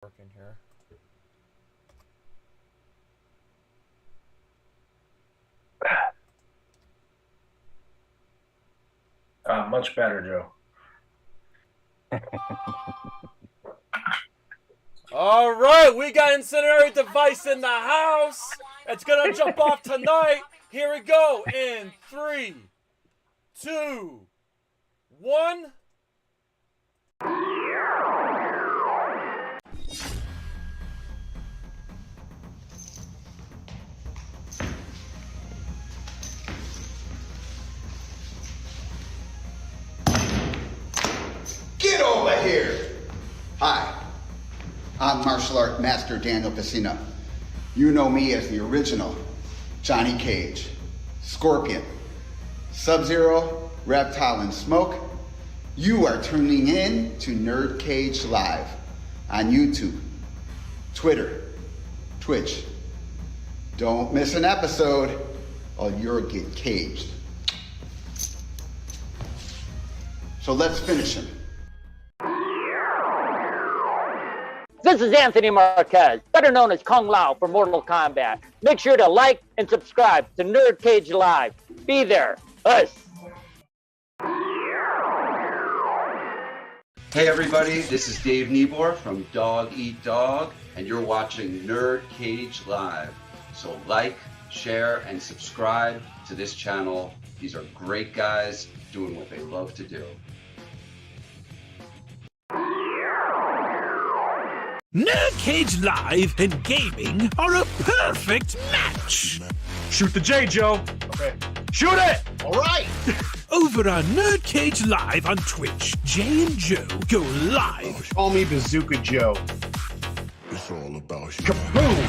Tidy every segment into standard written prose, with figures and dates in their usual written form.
Working here. Much better, Joe. All right, we got Incendiary Device in the house. It's gonna jump off tonight. Here we go in 3, 2, 1. Get over here! Hi, I'm martial art master Daniel Pacino. You know me as the original Johnny Cage, Scorpion, Sub-Zero, Reptile, and Smoke. You are tuning in to NerdCage Live on YouTube, Twitter, Twitch. Don't miss an episode or you'll get caged. So let's finish him. This is Anthony Marquez, better known as Kung Lao for Mortal Kombat. Make sure to like and subscribe to NerdCage Live. Be there. Us. Hey everybody, this is Dave Niebuhr from Dog Eat Dog, and you're watching NerdCage Live. So like, share, and subscribe to this channel. These are great guys doing what they love to do. NerdCage Live and gaming are a perfect match. Shoot the J, Joe. Okay. Shoot it! All right! Over on NerdCage Live on Twitch, Jay and Joe go live. Call me Bazooka Joe. It's all about you. Kaboom!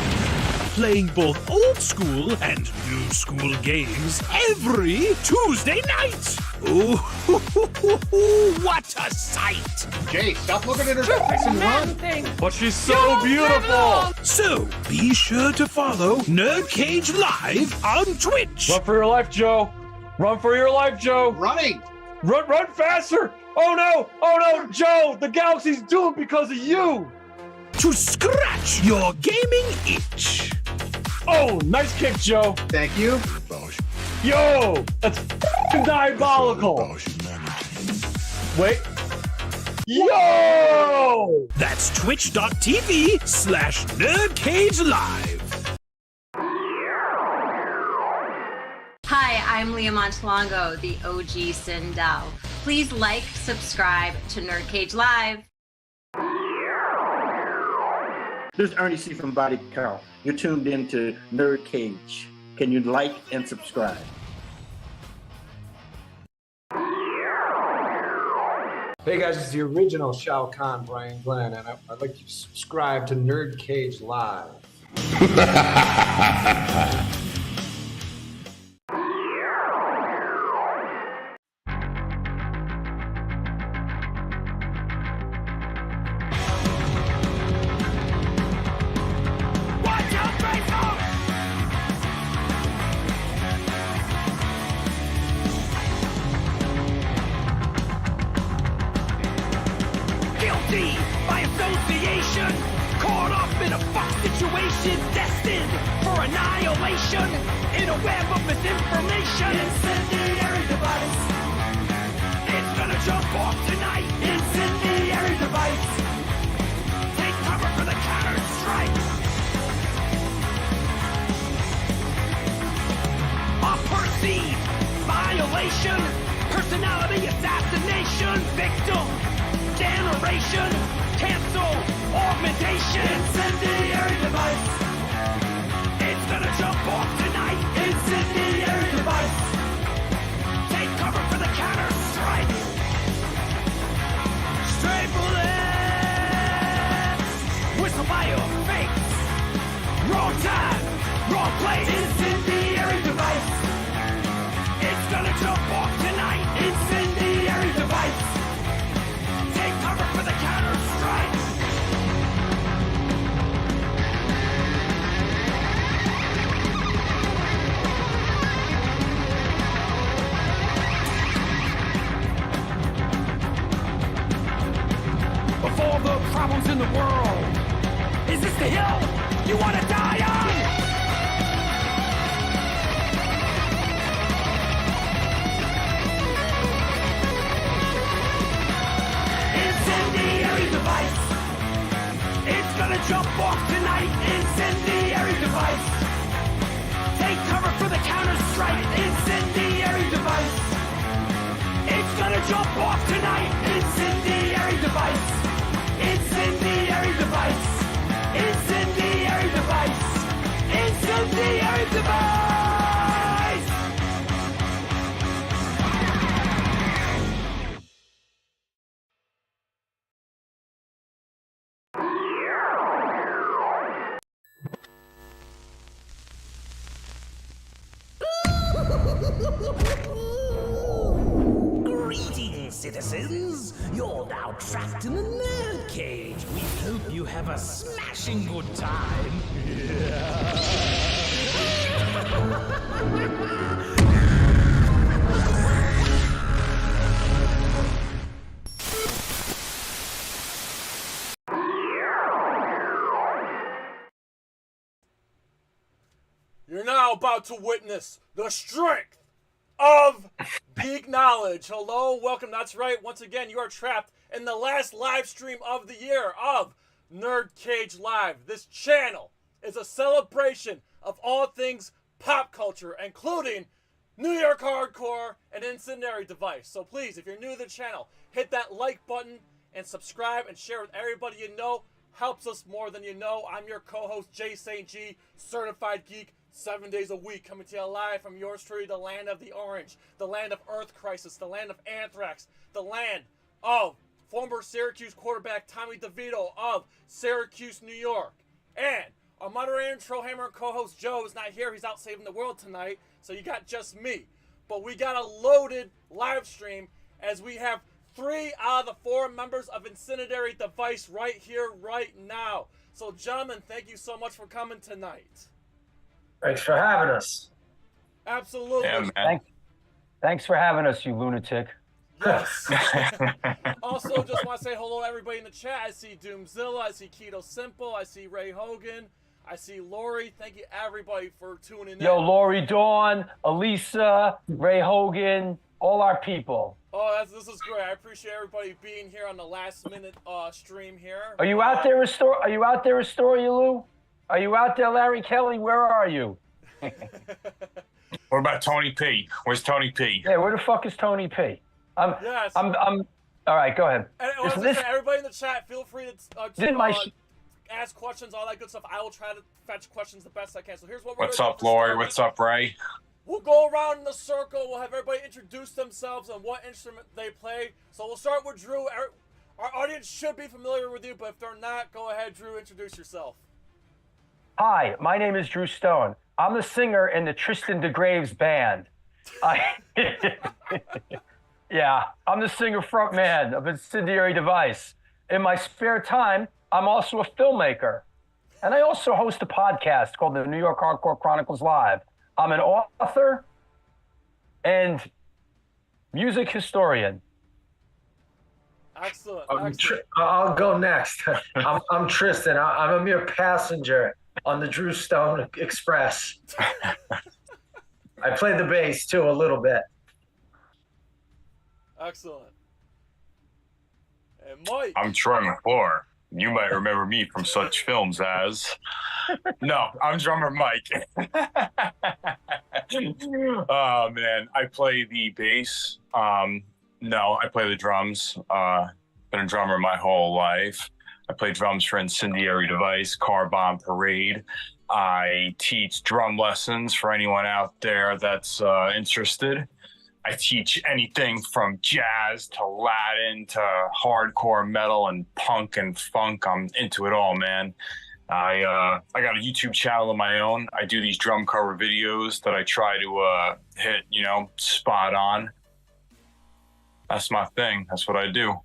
Playing both old school and new school games every Tuesday night. Ooh, what a sight! Jay, stop looking at her face and run. But she's so beautiful. So be sure to follow NerdCage Live on Twitch. Run for your life, Joe. Run for your life, Joe. Running! Run faster. Oh no, Joe. The galaxy's doomed because of you. To scratch your gaming itch. Oh, nice kick, Joe. Thank you. About Yo, that's diabolical. humanity. Wait. Yo! That's twitch.tv/NerdCage Live. Hi, I'm Leah Montalongo, the OG Sindel. Please like, subscribe to NerdCage Live. This is Ernie C. from Body Count. You're tuned in to NerdCage. Can you like and subscribe? Hey guys, it's the original Shao Kahn, Brian Glenn, and I'd like you to subscribe to NerdCage Live. Guilty by association, caught up in a fuck situation, destined for annihilation in a web of misinformation. Incendiary device, it's gonna jump off tonight. Incendiary device, take cover for the counter strike. A perceived violation, personality assassination, victim generation, cancel, augmentation, incendiary device. It's gonna jump off tonight. Incendiary device. Take cover for the counter strike. Straight bullets. Whistle fire, fakes. Wrong time, wrong place. Incendiary device. It's gonna jump off tonight. Incendiary device. Take cover for the counter strike. Of all the problems in the world, Is this the hill you wanna die on? Incendiary device. It's gonna jump off tonight. Incendiary device. Take cover for the counter-strike. Incendiary device. It's gonna jump off tonight. Incendiary device. Incendiary device. Incendiary device. Incendiary device. Greetings, citizens! You're now trapped in a nerd cage. We hope you have a smashing good time. You're now about to witness the strength of geek knowledge. Hello, welcome. That's right. Once again, you are trapped in the last live stream of the year of NerdCage Live. This channel is a celebration of all things pop culture, including New York Hardcore and Incendiary Device. So please, if you're new to the channel, hit that like button and subscribe and share with everybody you know. Helps us more than you know. I'm your co-host, Jay St. G, certified geek, 7 days a week, coming to you live from yours truly, the land of the orange, the land of Earth Crisis, the land of Anthrax, the land of former Syracuse quarterback Tommy DeVito of Syracuse, New York. And our moderator, Trollhammer, and co-host Joe is not here. He's out saving the world tonight, so you got just me. But we got a loaded live stream as we have 3 out of the 4 members of Incendiary Device right here, right now. So, gentlemen, thank you so much for coming tonight. Thanks for having us. Absolutely. Yeah, man. Thanks for having us, you lunatic. Yes. Also, just want to say hello to everybody in the chat. I see Doomzilla, I see Keto Simple, I see Ray Hogan, I see Lori. Thank you, everybody, for tuning in. Yo, Lori Dawn, Elisa, Ray Hogan, all our people. Oh, this is great. I appreciate everybody being here on the last minute stream here. Are you out there, Are you out there, Astoria Lou? Are you out there, Larry Kelly? Where are you? What about Tony P? Where's Tony P? Yeah, where the fuck is Tony P? Yes. I'm. All right, go ahead. And everybody in the chat, feel free to ask questions, all that good stuff. I will try to fetch questions the best I can. So here's what we're What's gonna up, Lori? What's up, Ray? We'll go around in the circle. We'll have everybody introduce themselves and what instrument they play. So we'll start with Drew. Our audience should be familiar with you, but if they're not, go ahead, Drew, introduce yourself. Hi, my name is Drew Stone. I'm the singer in the Tristan DeGraves band. Yeah, I'm the singer frontman of Incendiary Device. In my spare time, I'm also a filmmaker. And I also host a podcast called the New York Hardcore Chronicles Live. I'm an author and music historian. Excellent. I'll go next. I'm Tristan. I'm a mere passenger on the Drew Stone Express. I play the bass too a little bit. Excellent. And Mike. I'm Troy McClure. You might remember me from such films as... No, I'm drummer Mike. Oh, man. I play the bass. No, I play the drums. Been a drummer my whole life. I play drums for Incendiary Device, Car Bomb Parade. I teach drum lessons for anyone out there that's interested. I teach anything from jazz to Latin to hardcore metal and punk and funk. I'm into it all, man. I got a YouTube channel of my own. I do these drum cover videos that I try to hit, spot on. That's my thing. That's what I do.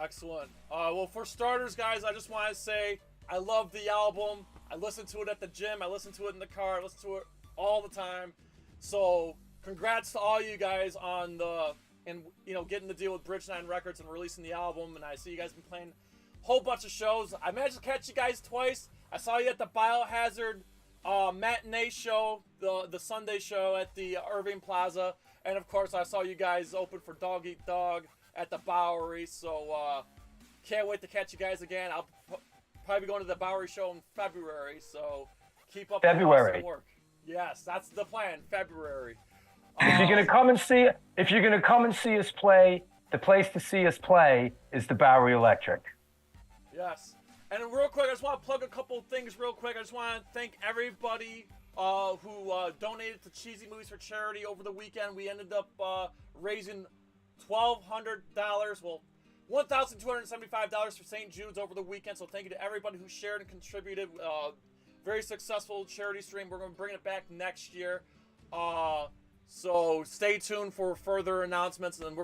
Excellent. Well, for starters, guys, I just want to say I love the album. I listen to it at the gym. I listen to it in the car. I listen to it all the time. So congrats to all you guys on getting the deal with Bridge 9 Records and releasing the album. And I see you guys been playing whole bunch of shows. I managed to catch you guys twice. I saw you at the Biohazard matinee show, the Sunday show at the Irving Plaza. And, of course, I saw you guys open for Dog Eat Dog at the Bowery. So, can't wait to catch you guys again. I'll probably be going to the Bowery show in February. So, keep up the awesome work. Yes, that's the plan, February. If you're gonna come and see us play, the place to see us play is the Bowery Electric. Yes. And real quick, I just want to plug a couple things real quick. I just want to thank everybody who donated to Cheesy Movies for Charity over the weekend. We ended up raising $1,200, well, $1,275 for St. Jude's over the weekend. So thank you to everybody who shared and contributed. Very successful charity stream. We're going to bring it back next year. So stay tuned for further announcements, and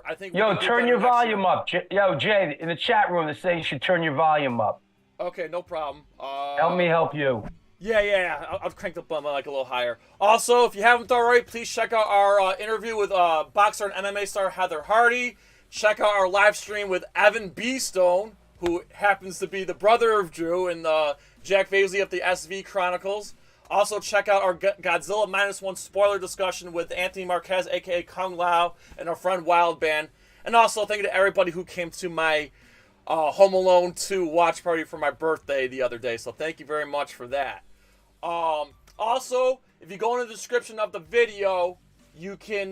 I think. Yo, turn your volume up. Yo, Jay, in the chat room, they say you should turn your volume up. Okay, no problem. Help me help you. Yeah. I've cranked up like a little higher. Also, if you haven't already, please check out our interview with boxer and MMA star Heather Hardy. Check out our live stream with Evan B. Stone, who happens to be the brother of Drew and Jack Vasey of the SV Chronicles. Also, check out our Godzilla -1 spoiler discussion with Anthony Marquez, a.k.a. Kung Lao, and our friend Wild Band. And also, thank you to everybody who came to my Home Alone 2 watch party for my birthday the other day. So thank you very much for that. Also, if you go in the description of the video, you can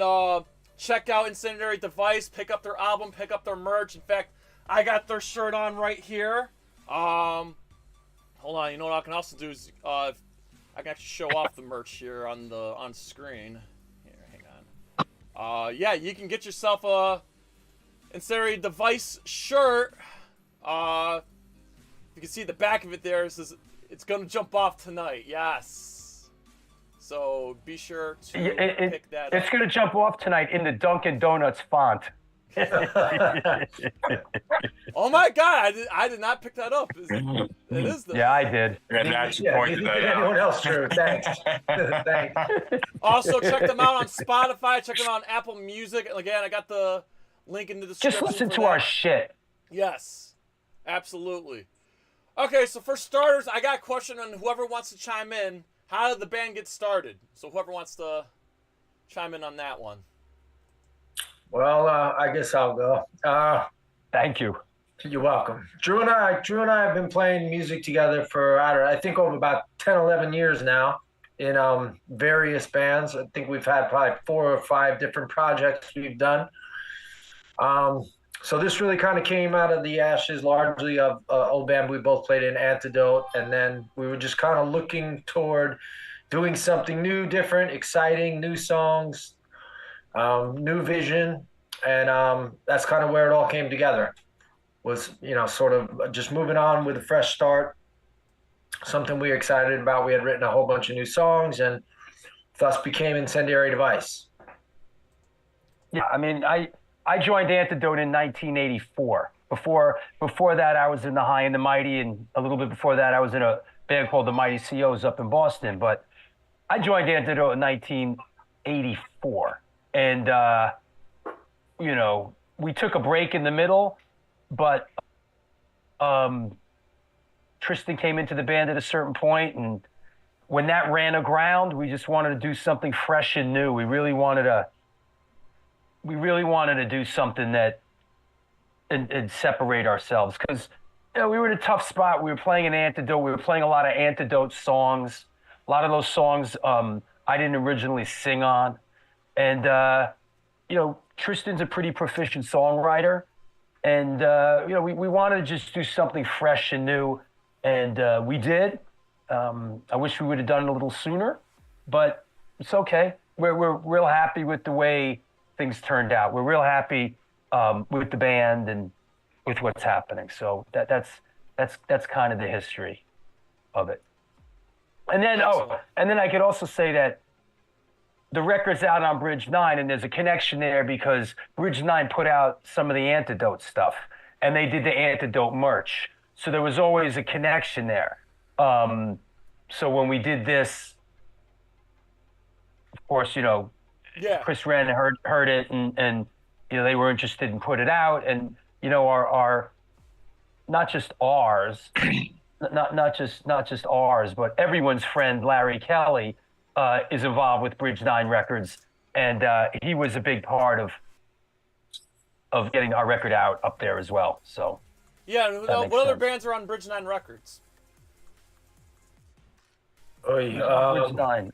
check out Incendiary Device, pick up their album, pick up their merch. In fact, I got their shirt on right here. Hold on, you know what I can also do is I can actually show off the merch here on screen. Here, hang on. Yeah, you can get yourself a Incendiary Device shirt. You can see the back of it there. It says it's gonna jump off tonight. Yes. So be sure to pick that up. It's gonna jump off tonight in the Dunkin' Donuts font. Oh my God! I did not pick that up. It is the. Yeah, I did. And that's pointed that out. Anyone else, Drew? Thanks. Thanks. Also, check them out on Spotify. Check them out on Apple Music. And again, I got the link in the description. Just listen to our shit. Yes, absolutely. Okay, so for starters, I got a question on whoever wants to chime in. How did the band get started? So whoever wants to chime in on that one. Well, I guess I'll go. Thank you. You're welcome. Drew and I have been playing music together for, I think over about 10, 11 years now in various bands. I think we've had probably 4 or 5 different projects we've done. So this really kind of came out of the ashes largely of old band we both played in, Antidote. And then we were just kind of looking toward doing something new, different, exciting, new songs, new vision. And that's kind of where it all came together. Was, sort of just moving on with a fresh start, something we were excited about. We had written a whole bunch of new songs and thus became Incendiary Device. Yeah, I mean, I joined Antidote in 1984. Before that, I was in the High and the Mighty, and a little bit before that, I was in a band called the Mighty COs up in Boston. But I joined Antidote in 1984. And, we took a break in the middle. But Tristan came into the band at a certain point, and when that ran aground, we just wanted to do something fresh and new. We really wanted to do something that and separate ourselves, because we were in a tough spot. We were playing an Antidote. We were playing a lot of Antidote songs. A lot of those songs I didn't originally sing on, and Tristan's a pretty proficient songwriter. And, we wanted to just do something fresh and new, and we did. I wish we would have done it a little sooner, but it's okay. We're real happy with the way things turned out. We're real happy with the band and with what's happening. So that's kind of the history of it. And then, I could also say that the record's out on Bridge 9, and there's a connection there because Bridge 9 put out some of the Antidote stuff, and they did the Antidote merch. So there was always a connection there. So when we did this, of course, Chris Wren heard it, and they were interested in put it out. And, our not just ours, not just ours, but everyone's friend Larry Kelly is involved with Bridge 9 Records, and he was a big part of getting our record out up there as well. So yeah, and what other bands are on Bridge 9 Records? Bridge 9.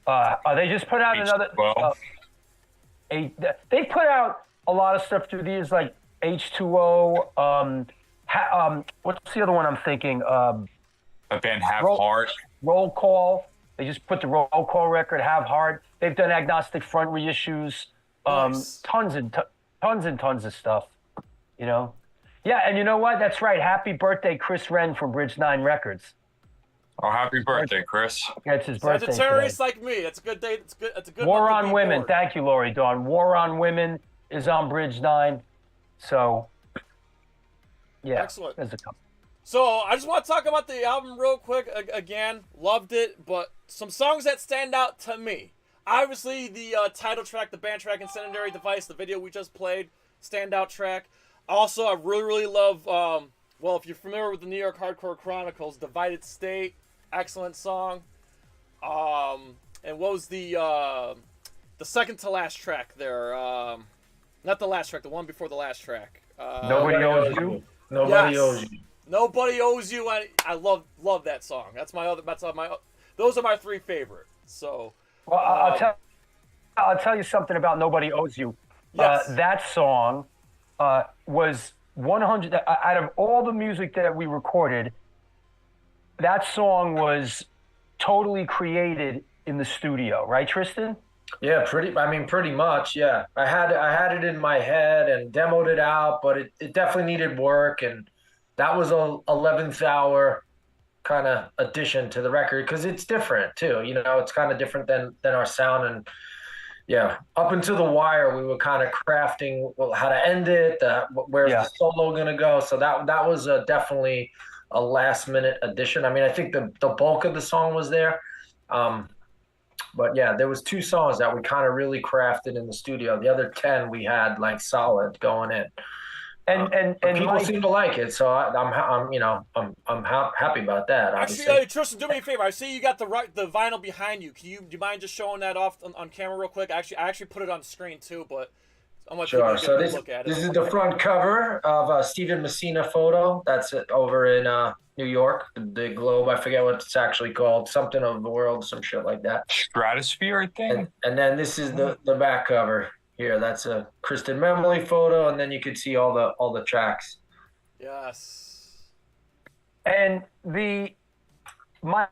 They just put out another. They put out a lot of stuff through the years, like H2O. What's the other one I'm thinking? A band Have Heart. Roll Call. They just put the Roll Call record, Have Heart. They've done Agnostic Front reissues. Nice. Tons and tons of stuff. You know. Yeah, and you know what? That's right. Happy birthday, Chris Wren from Bridge 9 Records. Oh, happy birthday, Chris. Yeah, it's his birthday. Sagittarius like me. It's a good day. It's good. It's a good War month to on be Women. born. Thank you, Lori Dawn. War on Women is on Bridge 9. So, yeah. Excellent. There's a couple. So I just want to talk about the album real quick. Again, loved it, but some songs that stand out to me. Obviously, the title track, the band track, Incendiary Device, the video we just played, standout track. Also, I really love, well, if you're familiar with the New York Hardcore Chronicles, Divided State, excellent song. And what was the second to last track there? Not the last track, the one before the last track. Nobody Owes You. Nobody Owes You. Nobody Owes You. I love that song. That's my other. Those are my three favorite. So. Well, I'll tell you something about Nobody Owes You. Yes. That song was 100 out of all the music that we recorded. That song was totally created in the studio, right, Tristan? Yeah, pretty much. Yeah, I had it in my head and demoed it out, but it definitely needed work, and that was a 11th hour kind of addition to the record because it's different too. You know, it's kind of different than our sound, and yeah, up until the wire, we were kind of crafting how to end it, where's the solo gonna go. So that was definitely a last minute addition. I mean, I think the bulk of the song was there. But yeah, there was 2 songs that we kind of really crafted in the studio. The other 10 we had like solid going in, and people seem to like it. So I'm happy about that. Obviously. Actually, Tristan, do me a favor. I see you got the vinyl behind you. Do you mind just showing that off on camera real quick? I actually put it on the screen too, but I'm gonna sure. So take a look at it. This is the front cover of Stephen Messina photo. That's it over in New York, the Globe. I forget what it's actually called. Something of the world, some shit like that. Stratosphere, I think. And then this is the back cover here. That's a Kristen Memley photo, and then you could see all the tracks. Yes. And Mike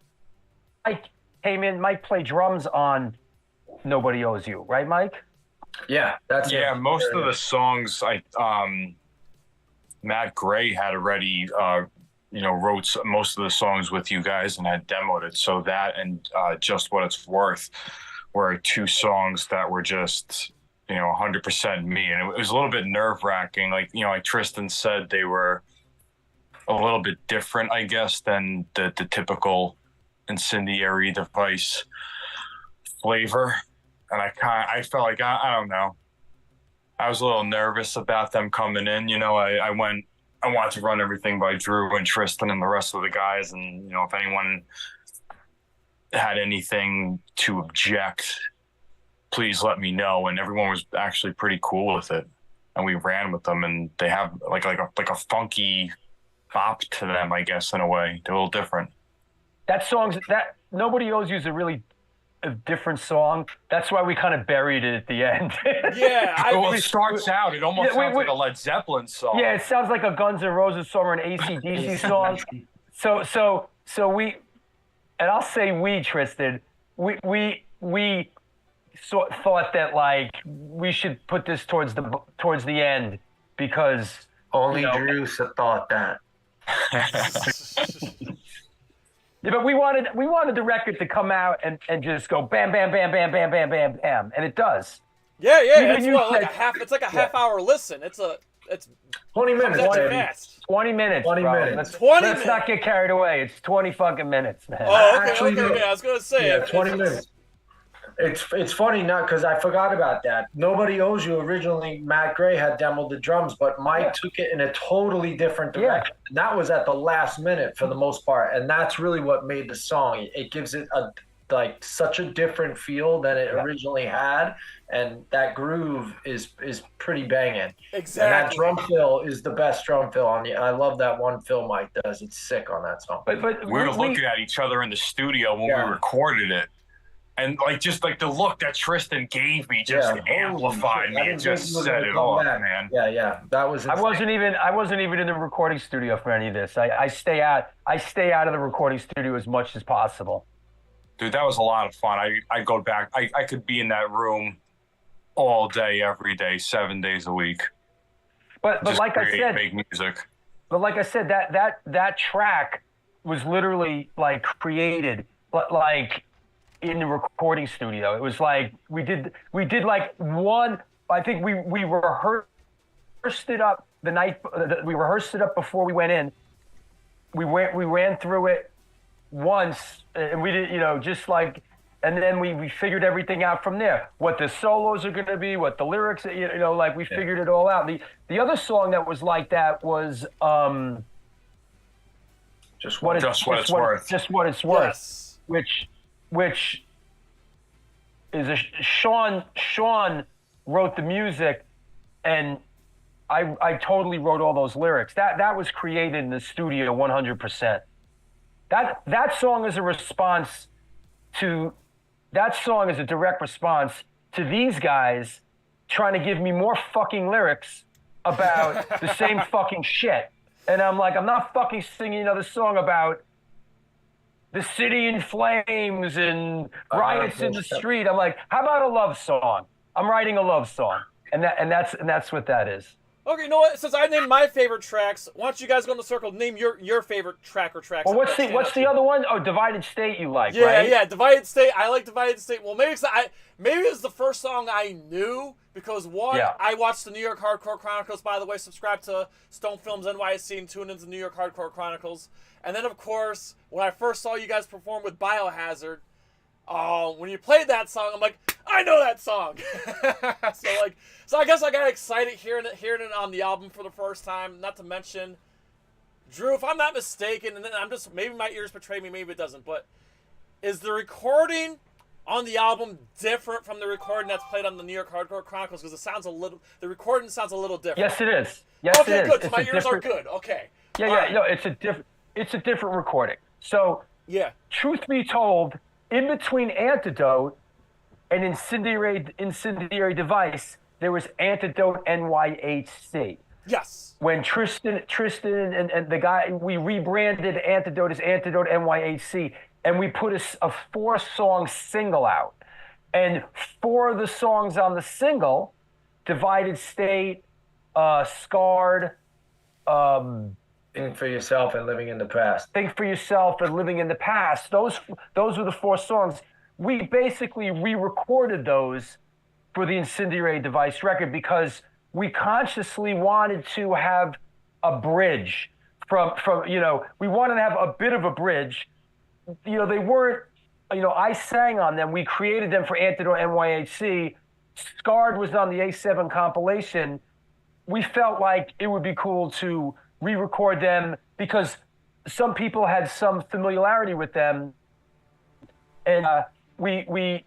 came in. Mike played drums on Nobody Owes You, right, Mike? Yeah, that's it. Most of the songs Matt Gray had already wrote most of the songs with you guys and had demoed it. So that and Just What It's Worth were 2 songs that were just 100% me, and it was a little bit nerve-wracking. Like Tristan said, they were a little bit different, I guess, than the typical Incendiary Device flavor. And I felt like, I don't know. I was a little nervous about them coming in. I wanted to run everything by Drew and Tristan and the rest of the guys. And, if anyone had anything to object, please let me know. And everyone was actually pretty cool with it. And we ran with them, and they have like a funky bop to them, I guess, in a way. They're a little different. That Nobody Owes You is a different song. That's why we kind of buried it at the end. Yeah. It starts out, it almost sounds like a Led Zeppelin song. Yeah, it sounds like a Guns N' Roses song or an AC/DC song. So we, and I'll say we, Tristan, we thought that like we should put this towards the end because only Drew thought that. Yeah, but we wanted the record to come out and just go bam, bam, bam, bam, bam, bam, bam, bam, and it does. Yeah. It's like a half hour listen. It's 20 minutes. 20 minutes. 20 minutes. Let's not get carried away. It's 20 fucking minutes, man. Oh, okay. I was gonna say 20 minutes. It's funny now because I forgot about that. Nobody Owes You originally, Matt Gray had demoed the drums, but Mike took it in a totally different direction. And that was at the last minute for the most part, and that's really what made the song. It gives it such a different feel than it originally had, and that groove is pretty banging. Exactly. And that drum fill is the best drum fill on the. I love that one fill Mike does. It's sick on that song. But we were looking at each other in the studio when we recorded it. And just the look that Tristan gave me just amplified me. It just set it off, man. Yeah. That was. I wasn't even in the recording studio for any of this. I stay out of the recording studio as much as possible. Dude, that was a lot of fun. I go back. I could be in that room all day, every day, 7 days a week. But like I said, make music. But like I said, that track was literally created, like. In the recording studio. It was like we did like one. I think we rehearsed it up the night. We rehearsed it up before we went in. We ran through it once, and we did and then we figured everything out from there. What the solos are going to be, what the lyrics, we figured it all out. The other song that was like that was Just What It's Worth. Just What It's Worth. Yes. Which is Sean wrote the music, and I totally wrote all those lyrics. That was created in the studio 100%. That song is a response to a direct response to these guys trying to give me more fucking lyrics about the same fucking shit. And I'm like, I'm not fucking singing another song about the city in flames and riots in the street. I'm like, how about a love song? I'm writing a love song, and that's what that is. Okay, you know what? Since I named my favorite tracks, why don't you guys go in the circle? Name your favorite track or tracks. Well, what's the other one? Oh, Divided State. You like? Yeah, right? Yeah. Divided State. I like Divided State. Well, maybe it was the first song I knew because I watched the New York Hardcore Chronicles. By the way, subscribe to Stone Films NYHC and tune into the New York Hardcore Chronicles. And then, of course, when I first saw you guys perform with Biohazard, when you played that song, I'm like, I know that song. So I guess I got excited hearing it on the album for the first time. Not to mention, Drew, if I'm not mistaken, and then maybe my ears betray me, maybe it doesn't, but is the recording on the album different from the recording that's played on the New York Hardcore Chronicles? Because the recording sounds a little different. Yes, it is. Yes, okay, it is. Good. So my ears are good. Okay. Yeah. No, it's a different recording. So, truth be told, in between Antidote and Incendiary Device, there was Antidote NYHC. Yes. When Tristan and the guy, we rebranded Antidote as Antidote NYHC, and we put a 4-song single out. And 4 of the songs on the single, Divided State, Scarred, Think for Yourself and Living in the Past. Think for Yourself and Living in the Past. Those were the 4 songs. We basically re-recorded those for the Incendiary Device record because we consciously wanted to have a bridge from we wanted to have a bit of a bridge. They weren't, I sang on them. We created them for Antidote NYHC. Scarred was on the A7 compilation. We felt like it would be cool to re-record them because some people had some familiarity with them, and we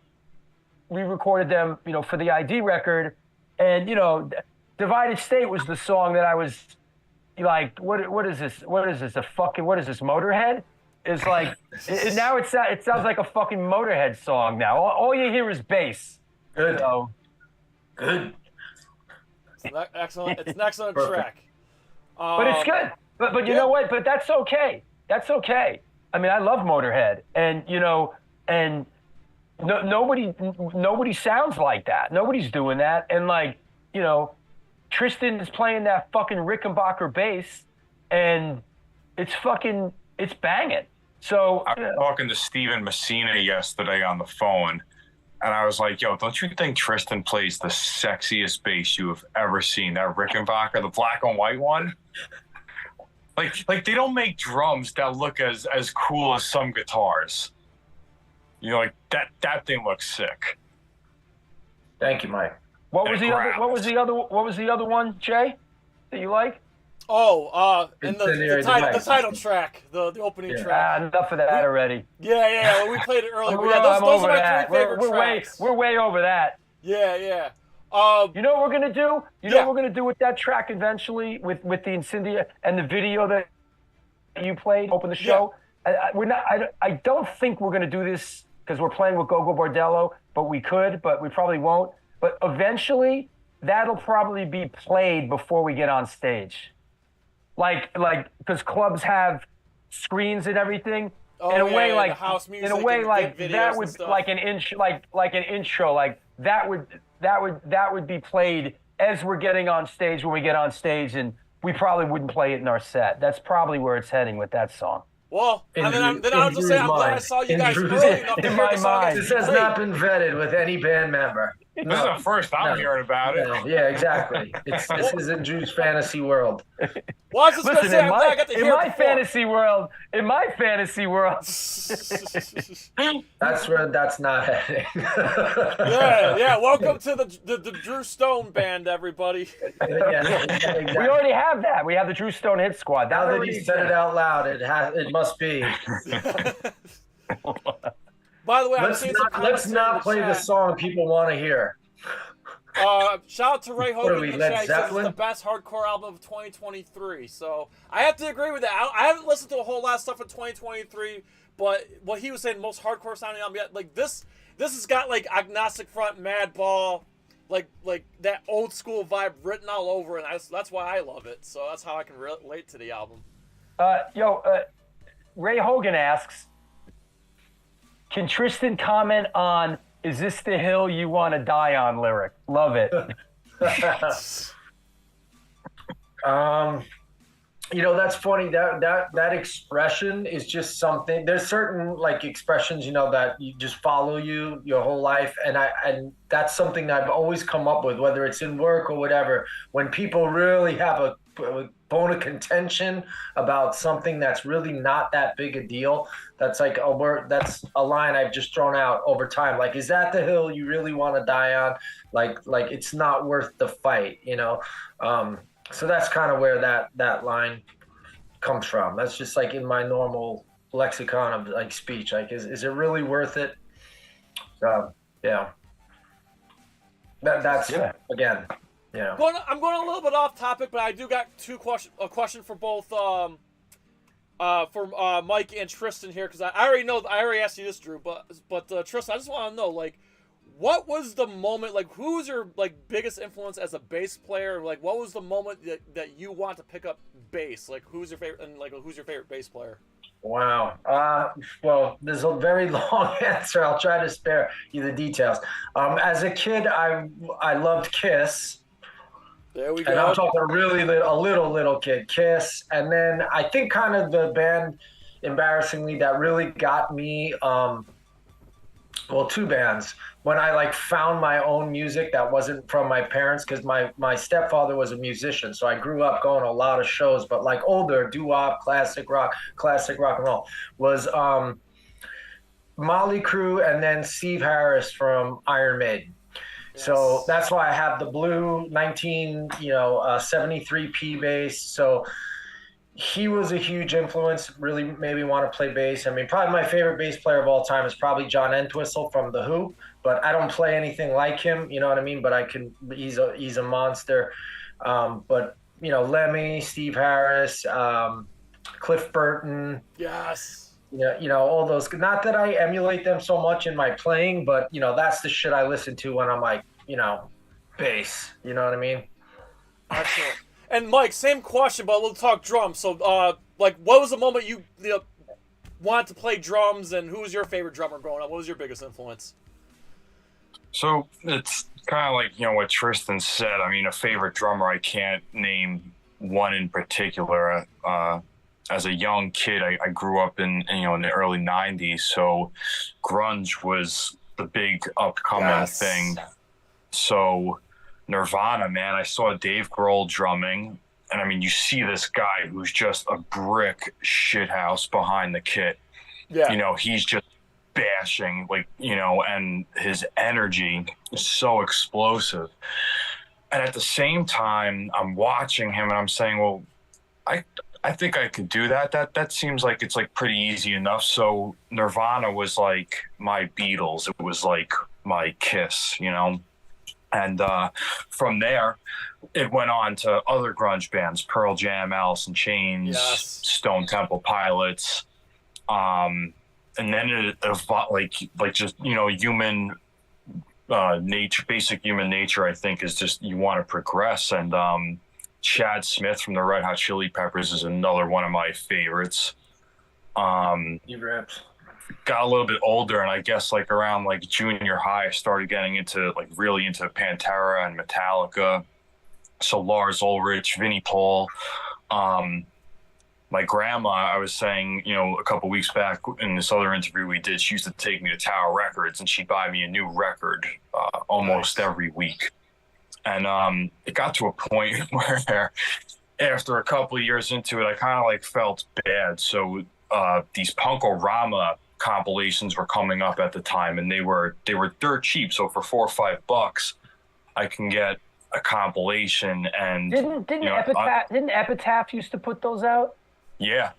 recorded them, for the ID record, and Divided State was the song that I was like, what is this? What is this? What is this? Motorhead? It's like now it sounds like a fucking Motorhead song now. All you hear is bass. Good. Good. It's an excellent track. But it's good. But you know what? But that's okay. That's okay. I mean, I love Motorhead, and and nobody sounds like that. Nobody's doing that, and Tristan is playing that fucking Rickenbacker bass, and it's banging. So I was talking to Steven Messina yesterday on the phone, and I was like, yo, don't you think Tristan plays the sexiest bass you have ever seen? That Rickenbacker, the black and white one? Like they don't make drums that look as cool as some guitars. That thing looks sick. Thank you, Mike. What was the other one, Jay, that you like? Oh, and Incendiary the Device. title track, the opening track. Enough of that already. Yeah, we played it earlier. But yeah, those are my three favorite tracks. We're way over that. Yeah. You know what we're gonna do? You know what we're gonna do with that track eventually, with the Incendia and the video that you played, open the show. I don't think we're gonna do this because we're playing with Gogo Bordello, but we could, but we probably won't. But eventually, that'll probably be played before we get on stage. Like, because clubs have screens and everything. In a way, like house music. In a way, like that would like an intro, like an intro, like that would be played as we're getting on stage when we get on stage, and we probably wouldn't play it in our set. That's probably where it's heading with that song. Well, then I'll just say I'm glad I saw you guys early enough to hear the song. This has not been vetted with any band member. This is the first I'm hearing about it. Yeah, exactly. This isn't Drew's fantasy world. Well, I was just going to say, I'm glad I got to hear in my fantasy world, that's not happening. yeah. Welcome to the Drew Stone band, everybody. Exactly. We already have that. We have the Drew Stone Hit Squad. Now that he said it out loud, it must be. By the way, let's not play the song people want to hear. Shout out to Ray Hogan. What are we, in the Led chat. He says Zeppelin? it's the best hardcore album of 2023. So I have to agree with that. I haven't listened to a whole lot of stuff in 2023, but what he was saying, most hardcore sounding album yet. Like this has got like Agnostic Front, Madball, like that old school vibe written all over, and that's why I love it. So that's how I can relate to the album. Ray Hogan asks, can Tristan comment on "Is this the hill you want to die on" lyric? Love it. That's funny. That expression is just something. There's certain like expressions, that you just follow you your whole life, and that's something that I've always come up with, whether it's in work or whatever. When people really have a bone of contention about something that's really not that big a deal, that's like a word, that's a line I've just thrown out over time. Like, is that the hill you really want to die on? Like it's not worth the fight, So that's kind of where that line comes from. That's just like in my normal lexicon of like speech. Like, is it really worth it? Yeah. That's again. Yeah. I'm going a little bit off topic, but I do got a question for both for Mike and Tristan here, because I already asked you this, Drew, but Tristan, I just want to know, like, what was the moment, like, who's your biggest influence as a bass player? Like, what was the moment that you want to pick up bass? Like, who's your favorite, and who's your favorite bass player? Wow. Well, there's a very long answer. I'll try to spare you the details. As a kid, I loved Kiss. There we go. And I'm talking a little kid, Kiss. And then I think kind of the band, embarrassingly, that really got me, two bands. When I found my own music that wasn't from my parents, because my stepfather was a musician. So I grew up going to a lot of shows, but older doo-wop, classic rock and roll was Motley Crue and then Steve Harris from Iron Maiden. Yes. So that's why I have the blue 73 P bass. So he was a huge influence, really made me want to play bass. I mean, probably my favorite bass player of all time is probably John Entwistle from The Who, but I don't play anything like him, you know what I mean? But he's a monster. But Lemmy, Steve Harris, Cliff Burton. Yes. All those, not that I emulate them so much in my playing, but that's the shit I listen to when I'm bass, you know what I mean? Excellent. And Mike, same question, but we'll talk drums. So, what was the moment you wanted to play drums, and who was your favorite drummer growing up? What was your biggest influence? So it's kind of like, what Tristan said. I mean, a favorite drummer, I can't name one in particular. As a young kid, I grew up in the early 90s, so grunge was the big upcoming thing. So Nirvana, man, I saw Dave Grohl drumming, and I mean, you see this guy who's just a brick shithouse behind the kit. Yeah. He's just smashing, like, and his energy is so explosive. And at the same time, I'm watching him and I'm saying, well, I think I could do that. That seems like it's like pretty easy enough. So Nirvana was like my Beatles. It was like my Kiss, And from there, it went on to other grunge bands: Pearl Jam, Alice in Chains, Stone Temple Pilots, and then it evolved, like just human nature, basic human nature. I think is just you want to progress, and Chad Smith from the Red Hot Chili Peppers is another one of my favorites. He rips. Got a little bit older, and I guess like around like junior high, I started getting into like really into Pantera and Metallica. So Lars Ulrich, Vinnie Paul. My grandma, I was saying, a couple weeks back in this other interview we did, she used to take me to Tower Records and she'd buy me a new record almost every week. And it got to a point where after a couple of years into it, I kind of like felt bad. So these Punk-O-Rama compilations were coming up at the time, and they were dirt cheap. So for $4 or $5, I can get a compilation. And didn't Epitaph used to put those out? Yeah,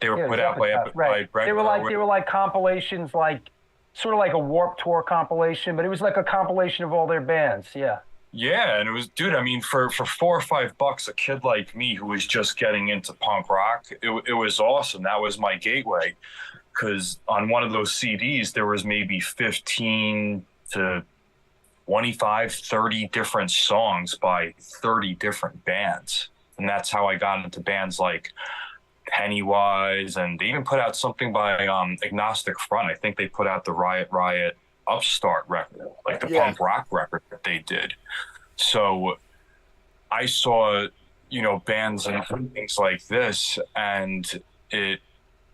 they were put out by Brett. They were like compilations, like sort of like a Warped Tour compilation, but it was like a compilation of all their bands. Yeah. Yeah, and it was, dude, I mean, for $4 or $5, a kid like me who was just getting into punk rock, it was awesome. That was my gateway, because on one of those CDs, there was maybe 15 to 25, 30 different songs by 30 different bands. And that's how I got into bands like Pennywise, and they even put out something by Agnostic Front. I think they put out the Riot Upstart record, like the punk rock record that they did. So I saw, bands and things like this, and it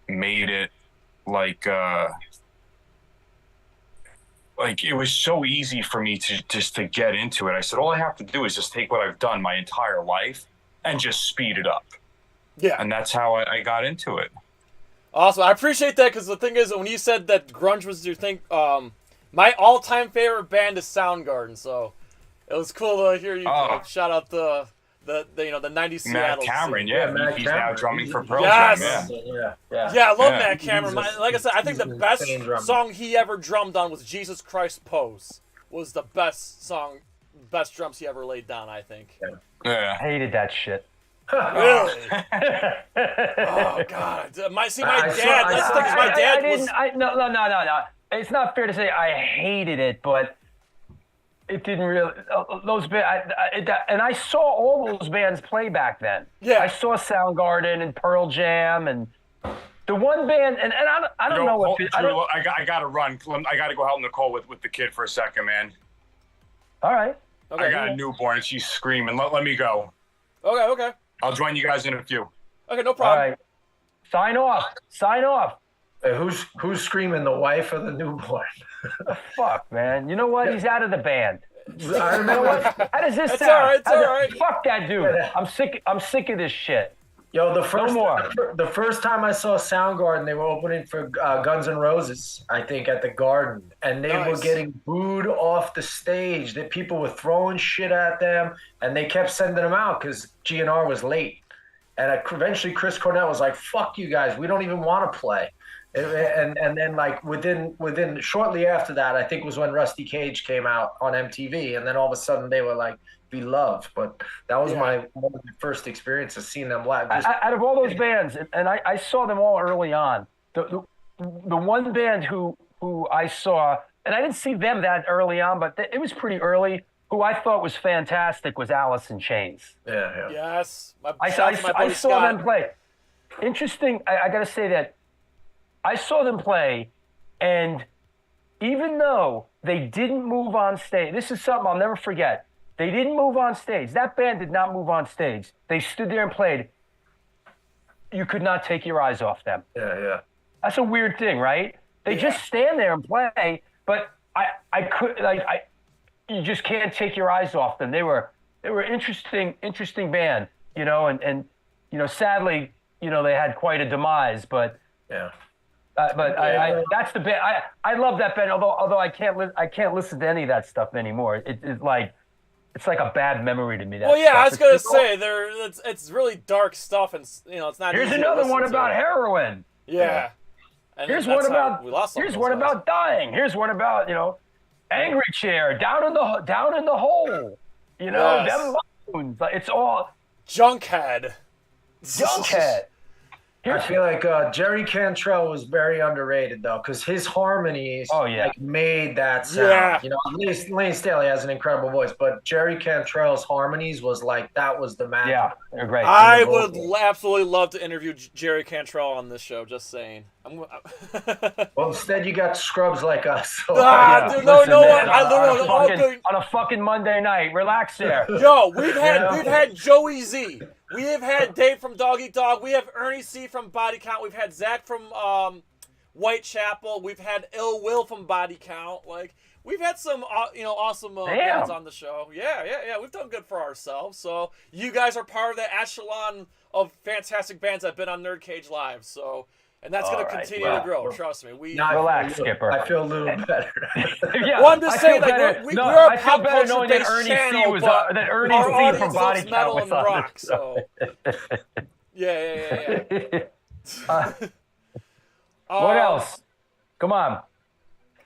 made it like it was so easy for me to get into it. I said, all I have to do is just take what I've done my entire life and just speed it up. Yeah. And that's how I got into it. Awesome. I appreciate that, because the thing is, when you said that grunge was your thing, my all-time favorite band is Soundgarden, so it was cool to hear you shout out the 90s Seattle. Matt Cameron, scene. he's now drumming for Pearl Jam. Yeah, I love Matt Cameron. Like I said, I think the best song he ever drummed on was Jesus Christ Pose. Was the best drums he ever laid down, I think. Yeah. I hated that shit. Really? Oh God! My dad. No. It's not fair to say I hated it, but it didn't really. Those bands, and I saw all those bands play back then. Yeah, I saw Soundgarden and Pearl Jam, and the one band, and I don't know what. I gotta run. I gotta go help Nicole with the kid for a second, man. All right. Okay, I got a newborn and she's screaming. Let me go. Okay. I'll join you guys in a few. Okay, no problem. All right. Sign off. Hey, who's screaming, the wife or the newborn? Fuck, man. You know what? He's out of the band. I remember. How does this It's sound? all right. Fuck that dude. I'm sick of this shit. Yo, the first time I saw Soundgarden, they were opening for Guns N' Roses, I think, at the Garden, and they were getting booed off the stage. That people were throwing shit at them, and they kept sending them out because GNR was late. And eventually, Chris Cornell was like, "Fuck you guys, we don't even want to play." And then like within shortly after that, I think was when Rusty Cage came out on MTV, and then all of a sudden they were like beloved. But that was one of my first experiences seeing them live. Out of all those bands, and I saw them all early on. The one band who I saw, and I didn't see them that early on, but it was pretty early. Who I thought was fantastic was Alice in Chains. Yeah. Yes. I saw them play. Interesting. I got to say that I saw them play, and even though they didn't move on stage, this is something I'll never forget. They didn't move on stage. That band did not move on stage. They stood there and played. You could not take your eyes off them. Yeah. That's a weird thing, right? They just stand there and play, but you just can't take your eyes off them. They were interesting band, and sadly, they had quite a demise, but That's the band. I love that band. Although I can't listen to any of that stuff anymore. It's like a bad memory to me. That well, yeah, stuff. I was gonna say it's really dark stuff, and it's not. Here's easy another to one listen about to. heroin. Yeah. And Here's one about dying. Here's one about angry chair down in the hole. Them loans. It's all Junkhead. I feel like Jerry Cantrell was very underrated though, because his harmonies made that sound. Yeah. Lane Staley has an incredible voice, but Jerry Cantrell's harmonies was that was the magic. Yeah, they're great. I would absolutely love to interview Jerry Cantrell on this show. Just saying. Well, instead you got scrubs like us. So dude, on a fucking Monday night. Relax there. Yo, we've had Joey Z. We have had Dave from Dog Eat Dog. We have Ernie C from Body Count. We've had Zach from Whitechapel. We've had Ill Will from Body Count. We've had some awesome bands on the show. Yeah. We've done good for ourselves. So you guys are part of the echelon of fantastic bands that have been on NerdCage Live. So. And that's going to continue to grow. Trust me. Relax, Skipper. I feel a little better. Well, I'm just saying, we're a pop culture-based channel, but that Ernie our C audience from Body loves metal Count and rock. So, yeah. What else? Come on.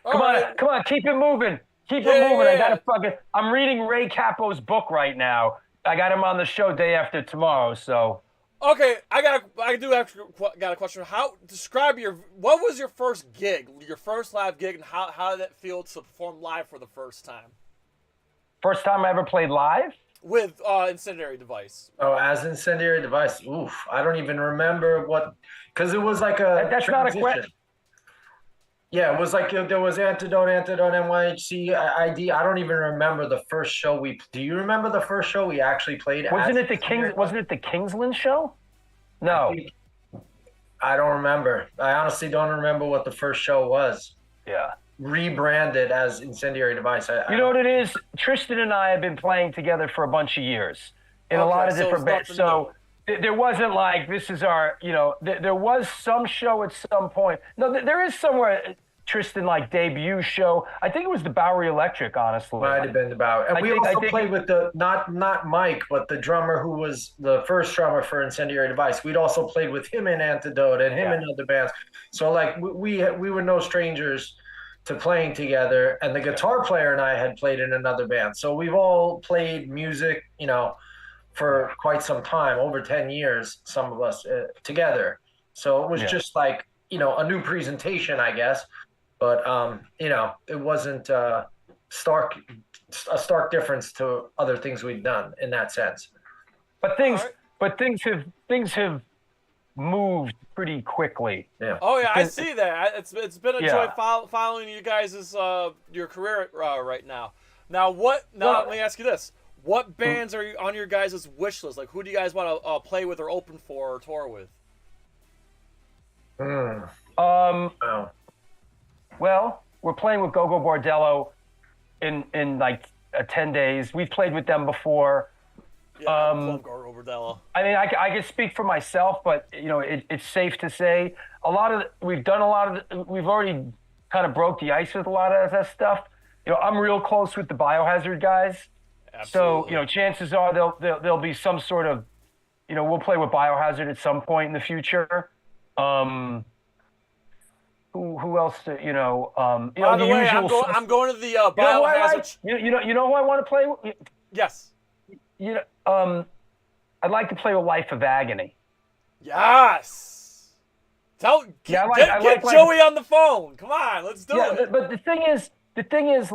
Come on. Keep it moving. Keep it moving. I gotta I'm reading Ray Capo's book right now. I got him on the show day after tomorrow. So. Okay, I got a question. What was your first gig, your first live gig, and how did it feel to perform live for the first time? First time I ever played live? With Incendiary Device. Oh, as Incendiary Device. Oof, I don't even remember because it was like a. That's not a question. Yeah, it was like there was Antidote, NYHC, ID. I don't even remember the first show do you remember the first show we actually played? Wasn't it the Kingsland show? No. I don't remember. I honestly don't remember what the first show was. Yeah. Rebranded as Incendiary Device. You know what it is? Tristan and I have been playing together for a bunch of years in a lot of different bands. So there wasn't like, this is our, there was some show at some point. No, there is somewhere Tristan debut show. I think it was the Bowery Electric, honestly. Might have been the Bowery. And we also played with not Mike, but the drummer who was the first drummer for Incendiary Device. We'd also played with him in Antidote and him in other bands. So we were no strangers to playing together. And the guitar player and I had played in another band. So we've all played music, for quite some time, over 10 years, some of us together. So it was just a new presentation, I guess. But, it wasn't a stark difference to other things we've done in that sense. But things have moved pretty quickly. Yeah. Oh yeah, I see that. It's been a joy following you guys' your career right now. Now let me ask you this. What bands are on your guys' wish list? Who do you guys want to play with or open for or tour with? Well, we're playing with Gogo Bordello in 10 days. We've played with them before. Yeah, I love Gogo Bordello. I mean, I can speak for myself, but it's safe to say we've already kind of broke the ice with a lot of that stuff. I'm real close with the Biohazard guys. Absolutely. So, chances are there'll be some sort of, we'll play with Biohazard at some point in the future. Who else? By the way, I'm going to the Biohazard. You know who I want to play with? Yes. I'd like to play with Life of Agony. Yes. Get Joey on the phone. Come on, let's do it. But the thing is,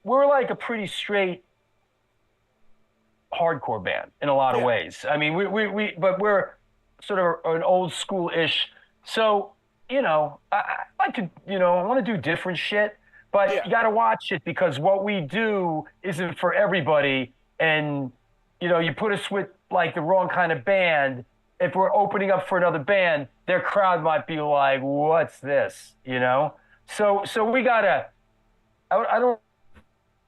we're like a pretty straight hardcore band in a lot of ways. I mean, but we're sort of an old school-ish. So, I like to, I want to do different shit, but you got to watch it because what we do isn't for everybody. And, you put us with the wrong kind of band. If we're opening up for another band, their crowd might be like, what's this? So we got to, I don't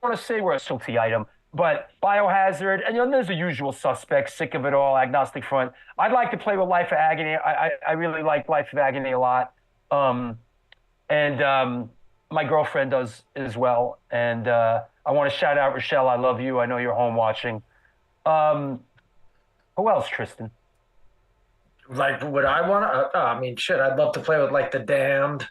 want to say we're a specialty item, But Biohazard, and there's the usual suspects, Sick of It All, Agnostic Front. I'd like to play with Life of Agony. I really like Life of Agony a lot. And my girlfriend does as well. And I want to shout out Rochelle. I love you. I know you're home watching. Who else, Tristan? Like, would I want to? I mean, shit, I'd love to play with, like, The Damned.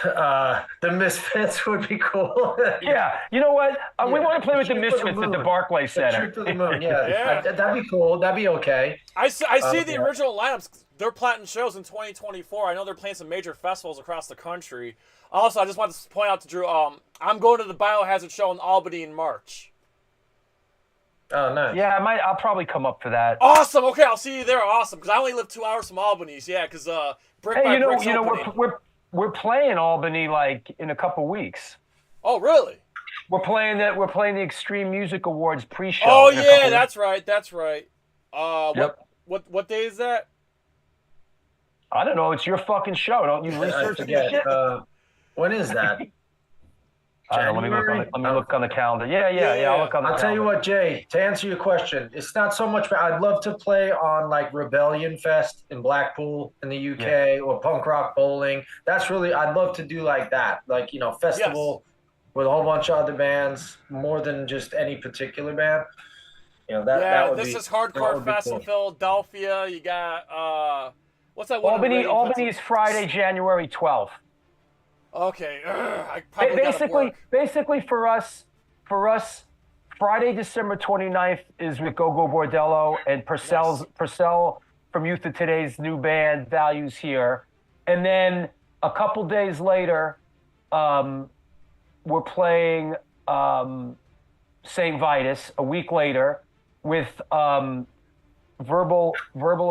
The Misfits would be cool. Yeah, you know what? We want to play with the Misfits at the Barclays Center. Trip to the Moon, yeah. That'd be cool. That'd be okay. I see the original lineups. They're planning shows in 2024. I know they're playing some major festivals across the country. Also, I just wanted to point out to Drew, I'm going to the Biohazard show in Albany in March. Oh, nice. Yeah, I'll probably come up for that. Awesome. Okay, I'll see you there. Awesome, because I only live 2 hours from Albany. Yeah, because Brick by Brick's opening. We're playing Albany like in a couple weeks. Oh, really? We're playing the Extreme Music Awards pre-show. Oh yeah, that's right. Yep. What day is that? I don't know. It's your fucking show. Don't you research this shit? When is that? I don't know, let me look on the calendar. Yeah. I'll look on the calendar. I'll tell you what, Jay, to answer your question, it's not so much, I'd love to play on like Rebellion Fest in Blackpool in the UK or Punk Rock Bowling. That's really, I'd love to do like that. Like, festival with a whole bunch of other bands, more than just any particular band. That would this be, is Hardcore Fest in Philadelphia. You got, what's that one? Albany is Friday, January 12th. Okay, I probably basically for us, Friday, December 29th is with Go Bordello and Purcell from Youth of Today's new band Values here, and then a couple days later, we're playing St. Vitus. A week later with Verbal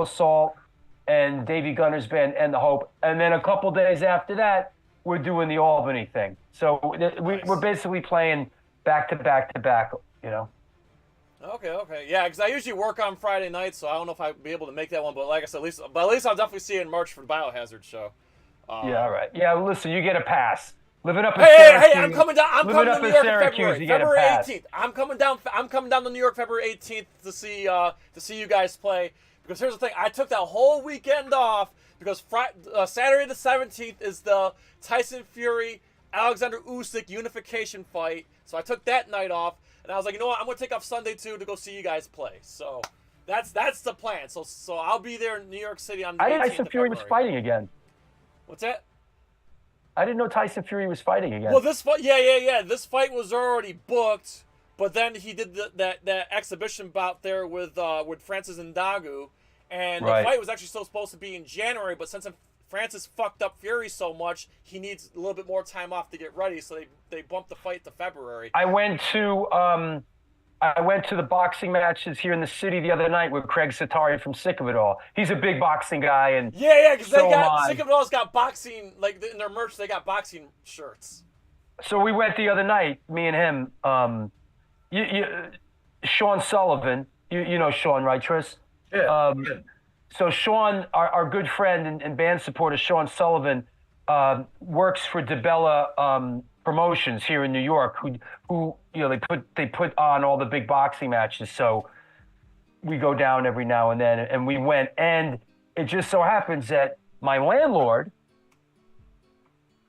Assault and Davey Gunner's band and the Hope, and then a couple days after that, we're doing the Albany thing. So we're basically playing back to back. Okay. Yeah, because I usually work on Friday nights, so I don't know if I'd be able to make that one. But like I said, at least I'll definitely see you in March for the Biohazard show. Yeah, all right. Yeah, listen, you get a pass. Living up in Syracuse. Hey, I'm coming down. I'm coming to New York in February. You get February a pass. 18th. I'm coming down to New York February 18th to see you guys play. Because here's the thing, I took that whole weekend off because Saturday the 17th is the Tyson Fury Alexander Usyk unification fight. So I took that night off, and I was like, you know what, I'm gonna take off Sunday too to go see you guys play. So that's the plan. So I'll be there in New York City on the 18th I didn't know Tyson Fury was fighting again. What's that? I didn't know Tyson Fury was fighting again. Well, this fight, yeah. This fight was already booked, but then he did that exhibition bout there with Francis Ngannou. And the fight was actually still supposed to be in January, but since Francis fucked up Fury so much, he needs a little bit more time off to get ready, so they bumped the fight to February. I went to the boxing matches here in the city the other night with Craig Satari from Sick of It All. He's a big boxing guy, and because Sick of It All's got boxing, like in their merch, they got boxing shirts. So we went the other night, me and him. Sean Sullivan, you know Sean, right, Tris? Yeah. So Sean, our good friend and band supporter, Sean Sullivan, works for DeBella Promotions here in New York, who they put on all the big boxing matches. So we go down every now and then, and we went, and it just so happens that my landlord,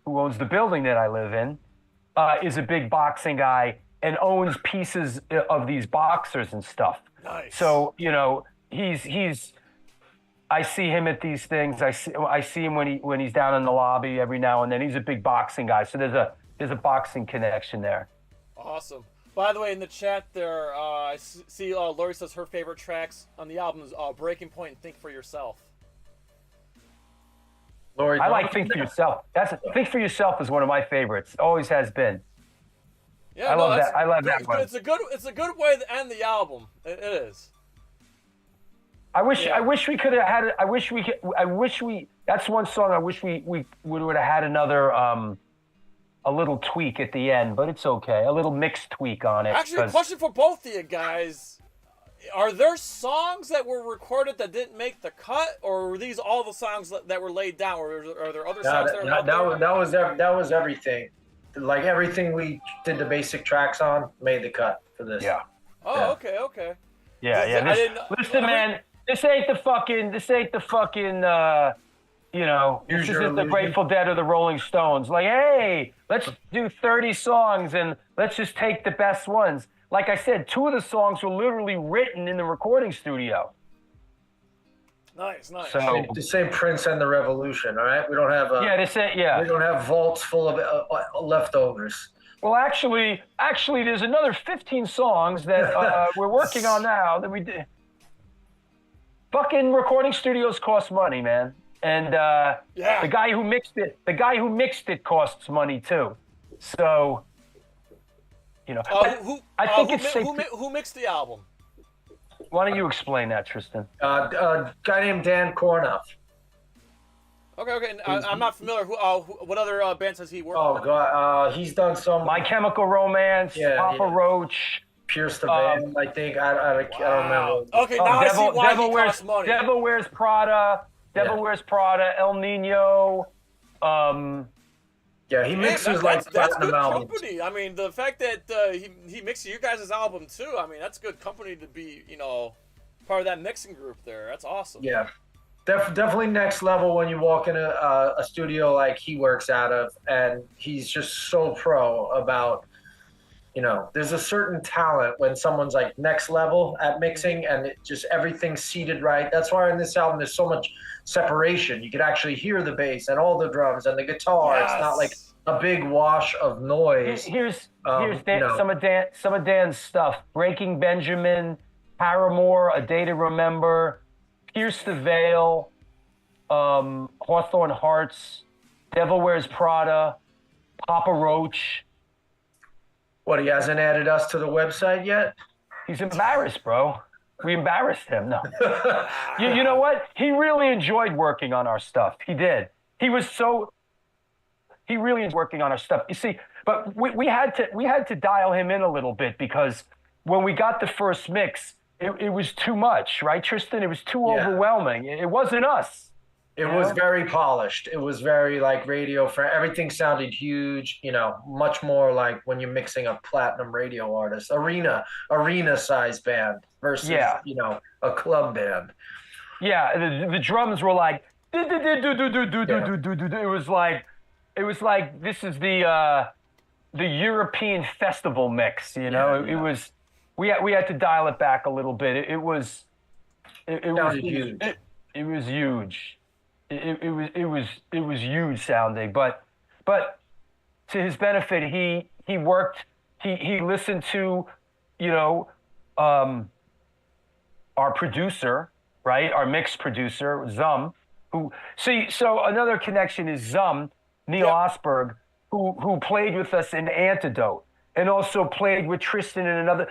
who owns the building that I live in, is a big boxing guy and owns pieces of these boxers and stuff. Nice. So he's I see him at these things. I see him when he's down in the lobby every now and then. He's a big boxing guy, so there's a boxing connection there. Awesome. By the way, in the chat there, I see Lori says her favorite tracks on the album is Breaking Point and Think for Yourself. Lori, I like Think for Yourself. Think for Yourself is one of my favorites. Always has been. Yeah, I love that. I love that one. It's a good way to end the album. It is. I wish we could have had it. I wish we. That's one song. I wish we would have had another a little tweak at the end, but it's okay. A little mixed tweak on it. Actually, a question for both of you guys: are there songs that were recorded that didn't make the cut, or were these all the songs that were laid down, or are there other songs that are out there? That was everything. like everything we did the basic tracks on made the cut for this. Yeah. Oh, Yeah. okay. Yeah, I didn't. Listen, man, this ain't the fucking, this isn't the Grateful Dead or the Rolling Stones. Like, hey, let's do 30 songs and let's just take the best ones. Like I said, 2 of the songs were literally written in the recording studio. Nice. So, The same Prince and the Revolution, all right? We don't have we don't have vaults full of leftovers. Well, actually, there's another 15 songs that we're working on now that we did. Fucking recording studios cost money, man, and the guy who mixed it costs money too. So, I think it's safe. Who mixed the album? Why don't you explain that, Tristan? A guy named Dan Kornoff. Okay. I'm not familiar. What other bands has he worked with? Oh God, he's done some. My Chemical Romance, Papa Roach, Pierce the Veil. I think I don't remember. Okay, now I see why he costs money. Devil Wears Prada, El Nino. Yeah, he mixes that's platinum good albums. company. I mean, the fact that he mixed your guys' album too. I mean, that's good company to be, part of that mixing group there. That's awesome. Yeah, definitely next level when you walk in a studio like he works out of, and he's just so pro about. There's a certain talent when someone's like next level at mixing, and it just everything's seated right. That's why in this album there's so much separation. You can actually hear the bass and all the drums and the guitar. Yes. It's not like a big wash of noise. Here's some of Dan's stuff: Breaking Benjamin, Paramore, A Day to Remember, Pierce the Veil, Hawthorne Hearts, Devil Wears Prada, Papa Roach. What, he hasn't added us to the website yet? He's embarrassed, bro. We embarrassed him. No. you know what? He really enjoyed working on our stuff. He did. He really is working on our stuff. You see, but we had to dial him in a little bit because when we got the first mix, it was too much, right, Tristan? It was too overwhelming. It wasn't us. It was very polished. It was very like radio friendly. Everything sounded huge, much more like when you're mixing a platinum radio artist, arena size band versus, a club band. Yeah, the drums were like, it was like this is the European festival mix, It was, we had to dial it back a little bit. It was huge. It was huge. It was huge sounding, but to his benefit, he worked. He listened to, our producer, right? Our mix producer, Zum, so another connection is Zum, Neil Osberg, who played with us in Antidote and also played with Tristan in another.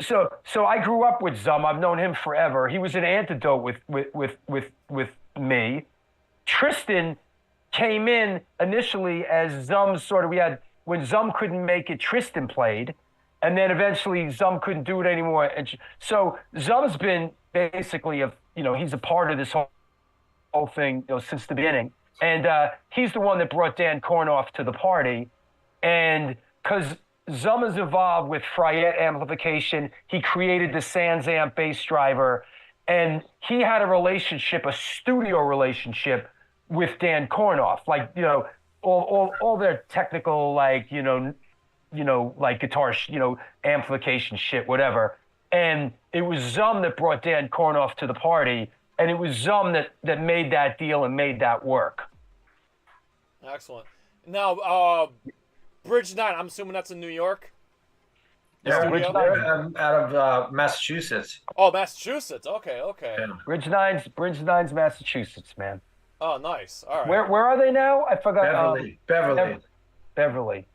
So I grew up with Zum. I've known him forever. He was in Antidote with me. Tristan came in initially as Zum's when Zum couldn't make it, Tristan played, and then eventually Zum couldn't do it anymore. And so Zum's been basically he's a part of this whole thing since the beginning. And he's the one that brought Dan Kornoff to the party. And because Zum is involved with Fryette amplification, he created the Sans Amp bass driver. And he had a studio relationship with Dan Kornoff, all their technical, like guitar, amplification shit, whatever. And it was Zum that brought Dan Kornoff to the party, and it was Zum that made that deal and made that work. Excellent. Now, Bridge 9, I'm assuming that's in New York? Yeah, I'm out of Massachusetts. Oh, Massachusetts. Okay. Yeah. Bridge 9's Massachusetts, man. Oh, nice. All right. Where are they now? I forgot. Beverly.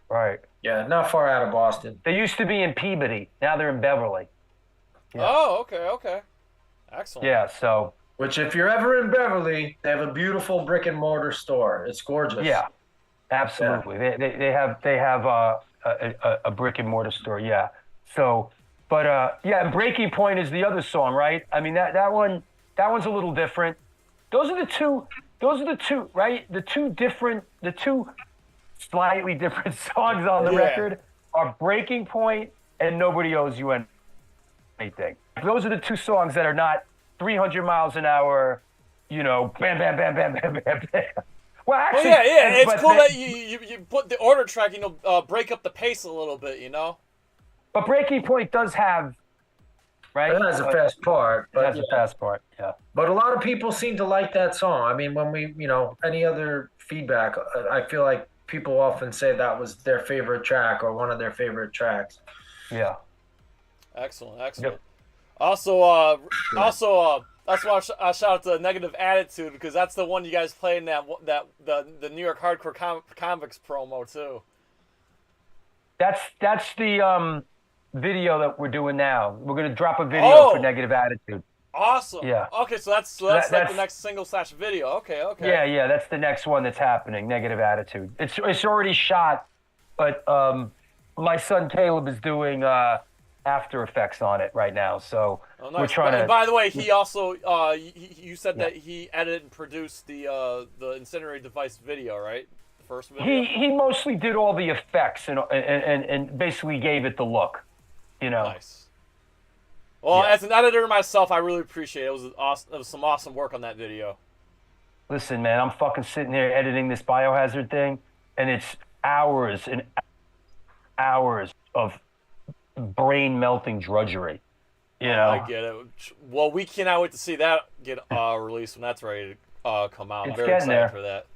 Right. Yeah, not far out of Boston. They used to be in Peabody. Now they're in Beverly. Yeah. Oh, okay. Excellent. Yeah, so. Which, if you're ever in Beverly, they have a beautiful brick and mortar store. It's gorgeous. Yeah, absolutely. Yeah. They have a brick and mortar store. Yeah. So, but and Breaking Point is the other song, right? I mean that one's a little different. Those are the two, right? The two slightly different songs on the record are Breaking Point and Nobody Owes You Anything. Those are the two songs that are not 300 miles an hour, you know, bam, bam, bam, bam, bam, bam, bam. Well, actually, it's cool that you put the order track, you know, break up the pace a little bit, you know? But Breaking Point does have, right? It has a fast part. It has a fast part, yeah. But a lot of people seem to like that song. I mean, when we, you know, any other feedback, I feel like people often say that was their favorite track or one of their favorite tracks. Yeah. Excellent. Yep. Also, that's why I shout out to Negative Attitude, because that's the one you guys played in the New York Hardcore Convicts promo too. That's the video that we're doing now. We're gonna drop a video for Negative Attitude. Awesome. Yeah. Okay, so that's like the next single/video. Okay. Yeah, that's the next one that's happening. Negative Attitude. It's already shot, but my son Caleb is doing After Effects on it right now. So we're trying to. And by the way, he also you said that he edited and produced the Incendiary Device video, right? The first video. He mostly did all the effects and basically gave it the look. You know. Nice. Well, as an editor myself, I really appreciate it. It was awesome. It was some awesome work on that video. Listen, man, I'm fucking sitting here editing this Biohazard thing, and it's hours and hours of brain-melting drudgery. You know? I get it. Well, we cannot wait to see that get released when that's ready to come out. I'm very excited for that.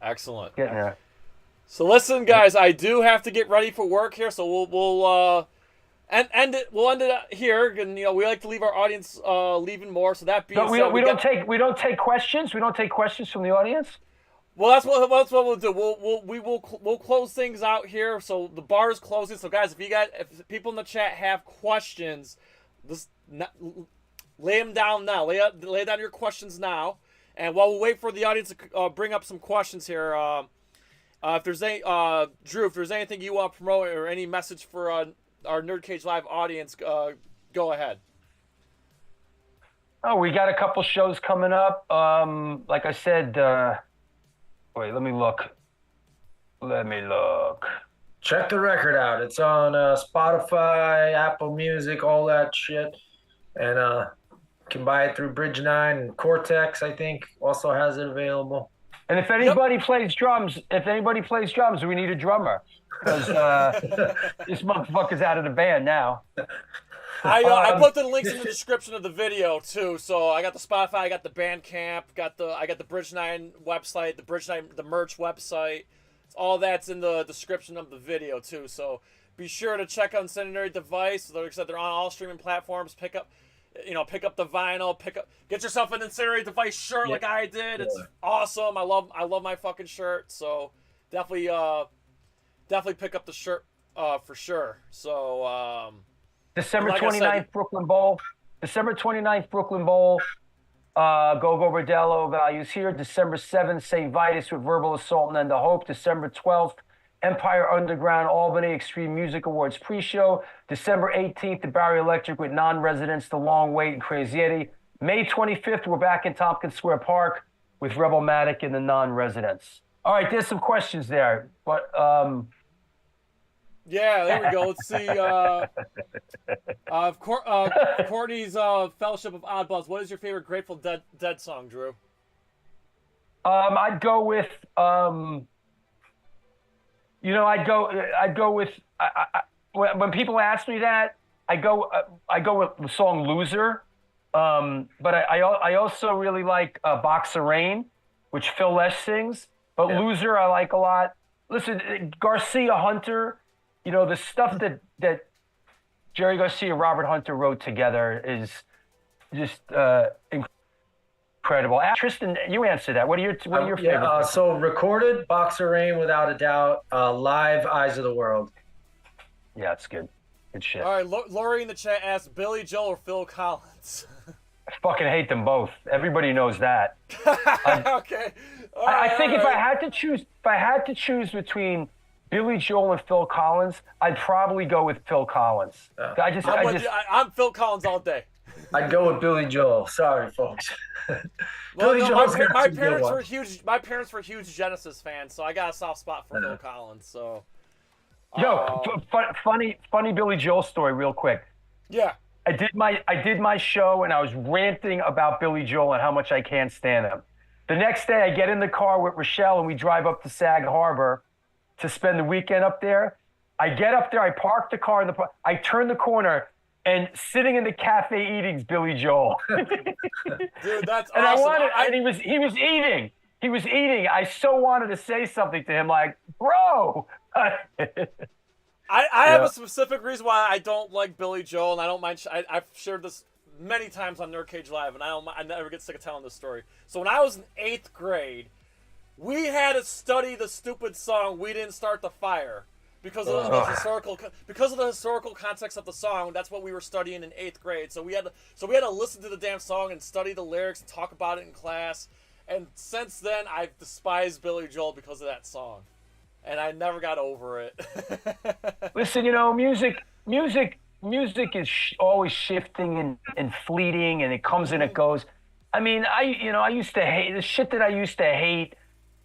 Excellent. Getting there. So listen, guys, I do have to get ready for work here, so we'll end it here, and you know we like to leave our audience leaving more. So that being said, we don't take questions. We don't take questions from the audience. Well, that's what we'll do. We'll close things out here. So the bar is closing. So guys, if people in the chat have questions, lay them down now. Lay down your questions now. And while we wait for the audience to bring up some questions here, if there's any Drew, if there's anything you want to promote or any message for our NerdCage Live audience, go ahead. Oh, we got a couple shows coming up. Like I said, wait, let me look. Check the record out. It's on Spotify, Apple Music, all that shit. And you can buy it through Bridge 9, and Cortex, I think, also has it available. And if anybody plays drums, we need a drummer. Because this motherfucker's out of the band now. I put the links in the description of the video too. So I got the Spotify, I got the Bandcamp, I got the Bridge 9 website, the merch website. All that's in the description of the video too. So be sure to check out Incendiary Device. Like I said, they're on all streaming platforms. Pick up the vinyl. Get yourself an Incendiary Device shirt like I did. It's awesome. I love my fucking shirt. So definitely pick up the shirt for sure. So December 29th, Brooklyn Bowl. December 29th, Brooklyn Bowl. Go Bordello values here. December 7th, St. Vitus with Verbal Assault and End of Hope. December 12th, Empire Underground Albany Extreme Music Awards pre-show. December 18th, the Barry Electric with non-residents, The Long Wait and Crazy Eddie. May 25th, we're back in Tompkins Square Park with Rebel Matic and the non-residents. All right, there's some questions there, but yeah, there we go. Let's see. Courtney's Fellowship of Oddballs. What is your favorite Grateful Dead song, Drew? I'd go with when people ask me that, I go with the song Loser. But I also really like Box of Rain, which Phil Lesh sings. But Loser I like a lot. Listen, Garcia Hunter. You know, the stuff that Jerry Garcia, Robert Hunter wrote together is just incredible. Tristan, you answer that. What are your favorite? So recorded, Box of Rain, without a doubt. Live, Eyes of the World. Yeah, it's good. Good shit. All right, Lori in the chat asks, Billy Joel or Phil Collins? I fucking hate them both. Everybody knows that. Okay. I think if I had to choose between Billy Joel and Phil Collins, I'd probably go with Phil Collins. I'm Phil Collins all day. I'd go with Billy Joel. Sorry, folks. Well, Billy no, Joel's got my some good parents were ones. huge. My parents were huge Genesis fans, so I got a soft spot for Phil Collins. So, Yo, funny Billy Joel story, real quick. Yeah. I did my show and I was ranting about Billy Joel and how much I can't stand him. The next day, I get in the car with Rochelle and we drive up to Sag Harbor to spend the weekend up there. I get up there, I park the car in the park, I turn the corner, and sitting in the cafe eating's Billy Joel. Dude, that's and awesome. And he was eating. He was eating. I so wanted to say something to him, like, bro. I have a specific reason why I don't like Billy Joel, and I don't mind. I've shared this many times on NerdCage Live, and I never get sick of telling this story. So when I was in 8th grade, we had to study the stupid song "We Didn't Start the Fire" because of the historical context of the song. That's what we were studying in 8th grade. So we had to listen to the damn song and study the lyrics and talk about it in class. And since then, I've despised Billy Joel because of that song. And I never got over it. Listen, music is always shifting and fleeting, and it comes and it goes. I mean, I used to hate the shit that I used to hate.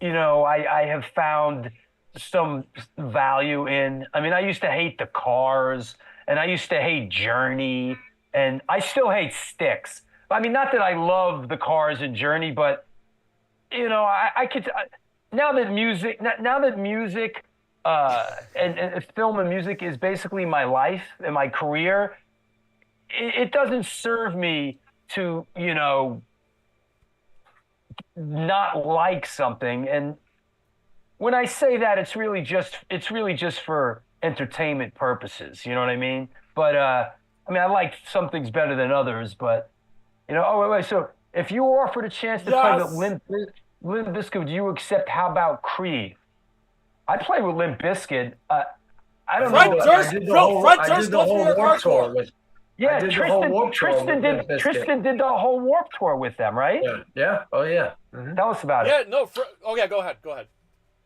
I have found some value in. I mean, I used to hate the Cars, and I used to hate Journey, and I still hate Styx. I mean, not that I love the Cars and Journey, but I could. Now that music and film and music is basically my life and my career, it doesn't serve me to, not like something. And when I say that, it's really just for entertainment purposes. You know what I mean? But I I like some things better than others. But wait. So if you were offered a chance to play with Limp Bizkit, would you accept? How about Creed? I played with Limp Bizkit. I don't know. I did the whole Warped Tour with. Yeah, Tristan did the whole Warped Tour with them, right? Yeah. Oh yeah. Mm-hmm. Tell us about it. Yeah. No. Go ahead.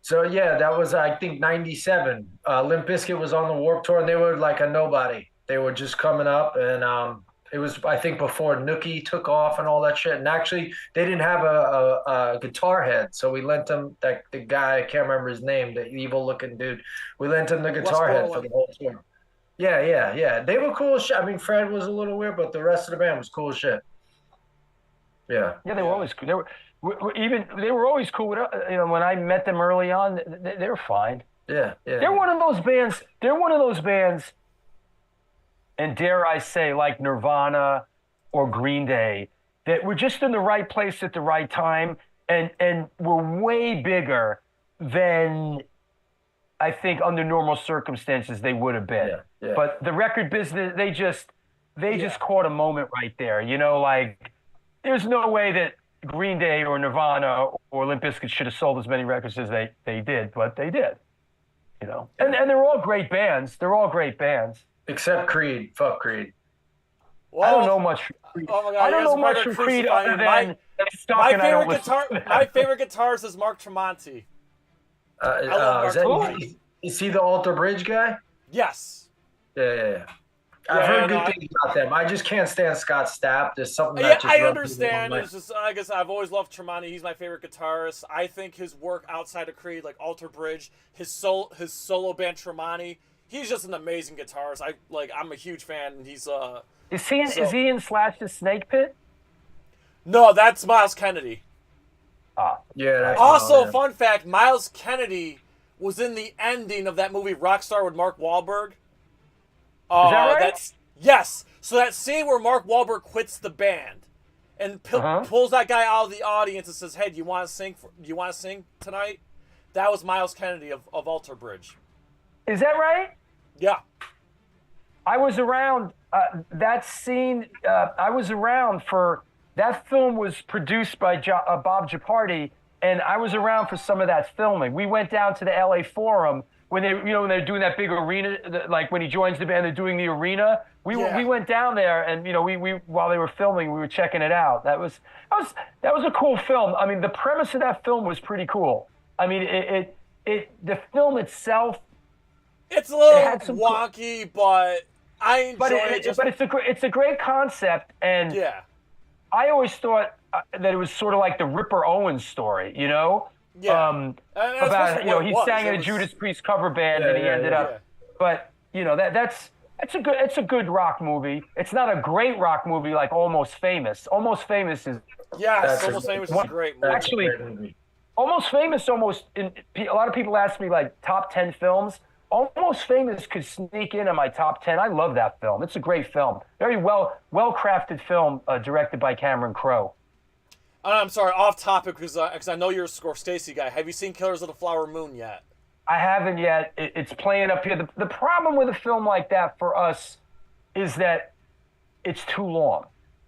So yeah, that was I think '97. Limp Bizkit was on the Warped Tour, and they were like a nobody. They were just coming up, and it was, I think, before Nookie took off and all that shit. And actually, they didn't have a guitar head, so we lent them the guy, I can't remember his name, the evil-looking dude. We lent him the guitar head for the whole tour. Yeah. They were cool as shit. I mean, Fred was a little weird, but the rest of the band was cool as shit. Yeah. Yeah, they were always cool. They were always cool. When I met them early on, they were fine. Yeah. They're one of those bands. And dare I say, like Nirvana or Green Day, that were just in the right place at the right time and were way bigger than I think under normal circumstances they would have been. Yeah. But the record business, they just caught a moment right there. Like there's no way that Green Day or Nirvana or Limp Bizkit should have sold as many records as they did, but they did. And they're all great bands. Except Creed. Fuck Creed. Well, I don't know much. Oh my God, I don't know much from Creed other than my favorite guitarist is Mark Tremonti. I love Mark Tremonti. Is he the Alter Bridge guy? Yes. Yeah. I've heard good things about them. I just can't stand Scott Stapp. There's something that just I understand. It's just, I guess I've always loved Tremonti. He's my favorite guitarist. I think his work outside of Creed, like Alter Bridge, his solo band Tremonti, he's just an amazing guitarist. I'm a huge fan. And he's Is he in Slash's Snake Pit? No, that's Miles Kennedy. Yeah. Also, fun fact: Miles Kennedy was in the ending of that movie Rockstar with Mark Wahlberg. Is that right? Yes. So that scene where Mark Wahlberg quits the band and pulls that guy out of the audience and says, "Hey, do you want to sing? Do you want to sing tonight?" That was Miles Kennedy of Alter Bridge. Is that right? Yeah. I was around that scene. I was around for that film. Was produced by Bob Gepardi, and I was around for some of that filming. We went down to the LA Forum when they're doing that big arena, like when he joins the band, they're doing the arena. We went down there, and we while they were filming, we were checking it out. That was a cool film. I mean, the premise of that film was pretty cool. I mean, the film itself. It's a little wonky, but I enjoy it. But it's a great concept, and yeah. I always thought that it was sort of like the Ripper Owens story, you know? Yeah. About, you know, he sang in a Judas Priest cover band and he ended up. But, you know, it's a good rock movie. It's not a great rock movie like Almost Famous. Almost Famous is. Yes, Almost Famous is a great movie. Actually, Almost Famous a lot of people ask me like top 10 films. Almost Famous could sneak into my top 10. I love that film. It's a great film. Very well-crafted film directed by Cameron Crowe. I'm sorry, off topic because I know you're a Scorsese guy. Have you seen Killers of the Flower Moon yet? I haven't yet. It's playing up here. The problem with a film like that for us is that it's too long.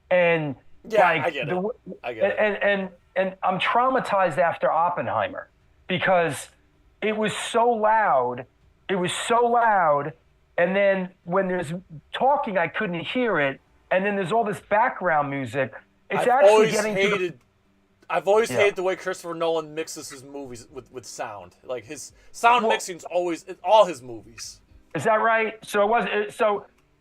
And I get it. I get it. And I'm traumatized after Oppenheimer because it was so loud. It was so loud. And then when there's talking, I couldn't hear it. And then there's all this background music. It's I've always hated the way Christopher Nolan mixes his movies with sound. Like his sound mixing's always in all his movies. Is that right? So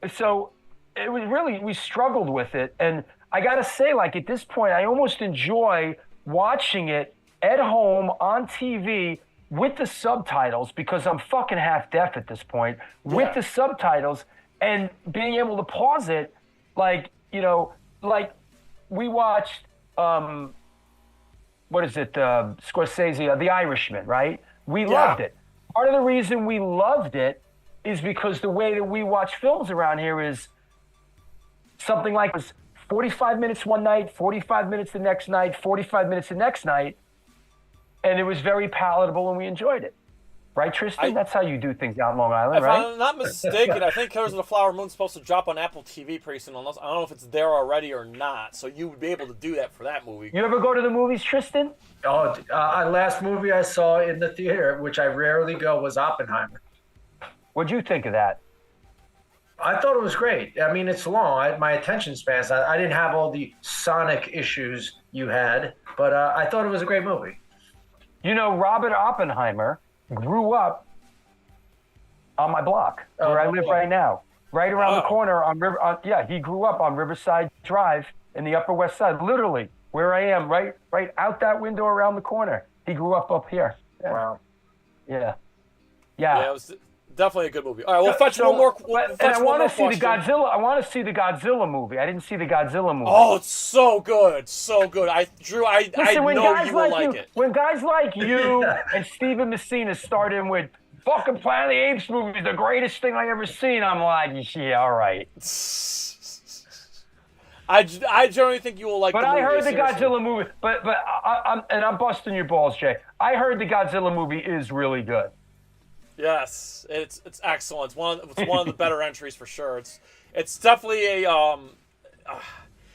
it was really, we struggled with it. And I gotta say, like at this point, I almost enjoy watching it at home on TV with the subtitles because I'm fucking half deaf at this point. With the subtitles and being able to pause it, like, you know, like we watched, what is it, Scorsese, The Irishman, right? We loved it. Part of the reason we loved it is because the way that we watch films around here is something like was 45 minutes one night, 45 minutes the next night, 45 minutes the next night, and it was very palatable and we enjoyed it. Right, Tristan? That's how you do things out in Long Island, right? If I'm not mistaken, I think Killers of the Flower Moon is supposed to drop on Apple TV pretty soon. I don't know if it's there already or not, so you would be able to do that for that movie. You ever go to the movies, Tristan? Oh, last movie I saw in the theater, which I rarely go, was Oppenheimer. What'd you think of that? I thought it was great. I mean, it's long. My attention spans. I didn't have all the sonic issues you had, but I thought it was a great movie. You know, Robert Oppenheimer grew up on my block where I live right now, right around the corner on River. He grew up on Riverside Drive in the Upper West Side, literally where I am, right out that window around the corner. He grew up here. Yeah. Wow. Yeah. It was definitely a good movie. All right, we'll fetch one more. And I want to see the Godzilla. I want to see the Godzilla movie. I didn't see the Godzilla movie. Oh, it's so good, so good. Drew, I know you will like it. When guys like you and Steven Messina start in with fucking Planet of the Apes movie is the greatest thing I ever seen, I'm like, yeah, all right. I generally think you will like. But the movie, I heard the seriously. Godzilla movie. But I'm busting your balls, Jay. I heard the Godzilla movie is really good. Yes, it's excellent. It's one of the better entries for sure. It's definitely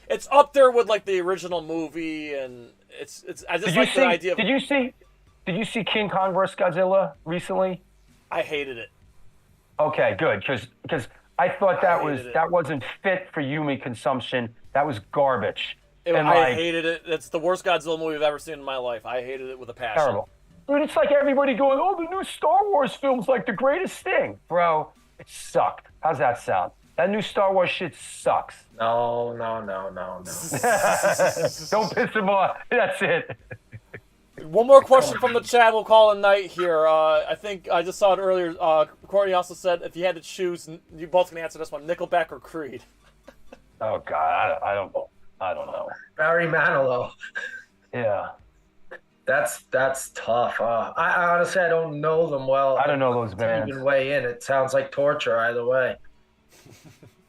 it's up there with like the original movie, and I just like the idea of. Did you see King Kong vs. Godzilla recently? I hated it. Okay, good, because I thought that wasn't fit for human consumption. That was garbage. I hated it. It's the worst Godzilla movie I've ever seen in my life. I hated it with a passion. Terrible. Dude, it's like everybody going, oh, the new Star Wars film's like the greatest thing. Bro, it sucked. How's that sound? That new Star Wars shit sucks. No. Don't piss him off. That's it. One more question from the chat. We'll call it a night here. I think I just saw it earlier. Courtney also said if you had to choose, you both can answer this one: Nickelback or Creed. Oh God, I don't know. Barry Manilow. Yeah. That's tough. I honestly I don't know them well. I don't know those bands. Even weigh in. It sounds like torture either way.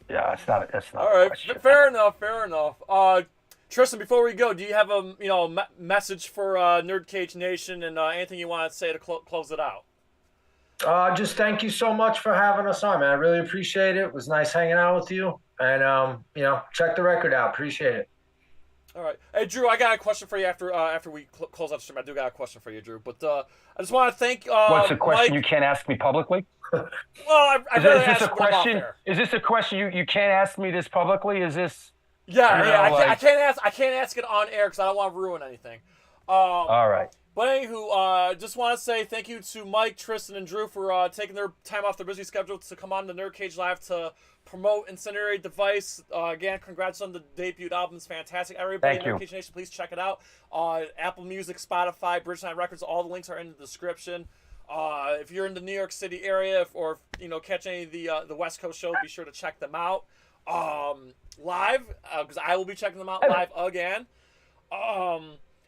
Yeah, that's not. All right, fair enough. Tristan, before we go, do you have a message for NerdCage Nation and anything you want to say to close it out? Just thank you so much for having us on, man. I really appreciate it. It was nice hanging out with you, and check the record out. Appreciate it. All right. Hey, Drew, I got a question for you after we close out the stream. I do got a question for you, Drew. But I just want to thank What's the question Mike. You can't ask me publicly? Well, I'd rather ask a question? Is this a question you can't ask me this publicly? Is this... Yeah, I can't ask it on air because I don't want to ruin anything. All right. But anywho, just want to say thank you to Mike, Tristan, and Drew for taking their time off their busy schedule to come on the NerdCage Live to promote Incendiary Device. Again, congrats on the debut album. It's fantastic. Everybody in NerdCage Nation, please check it out. Apple Music, Spotify, Bridgeline Records, all the links are in the description. If you're in the New York City area or catch any of the West Coast shows, be sure to check them out live, because I will be checking them out live again.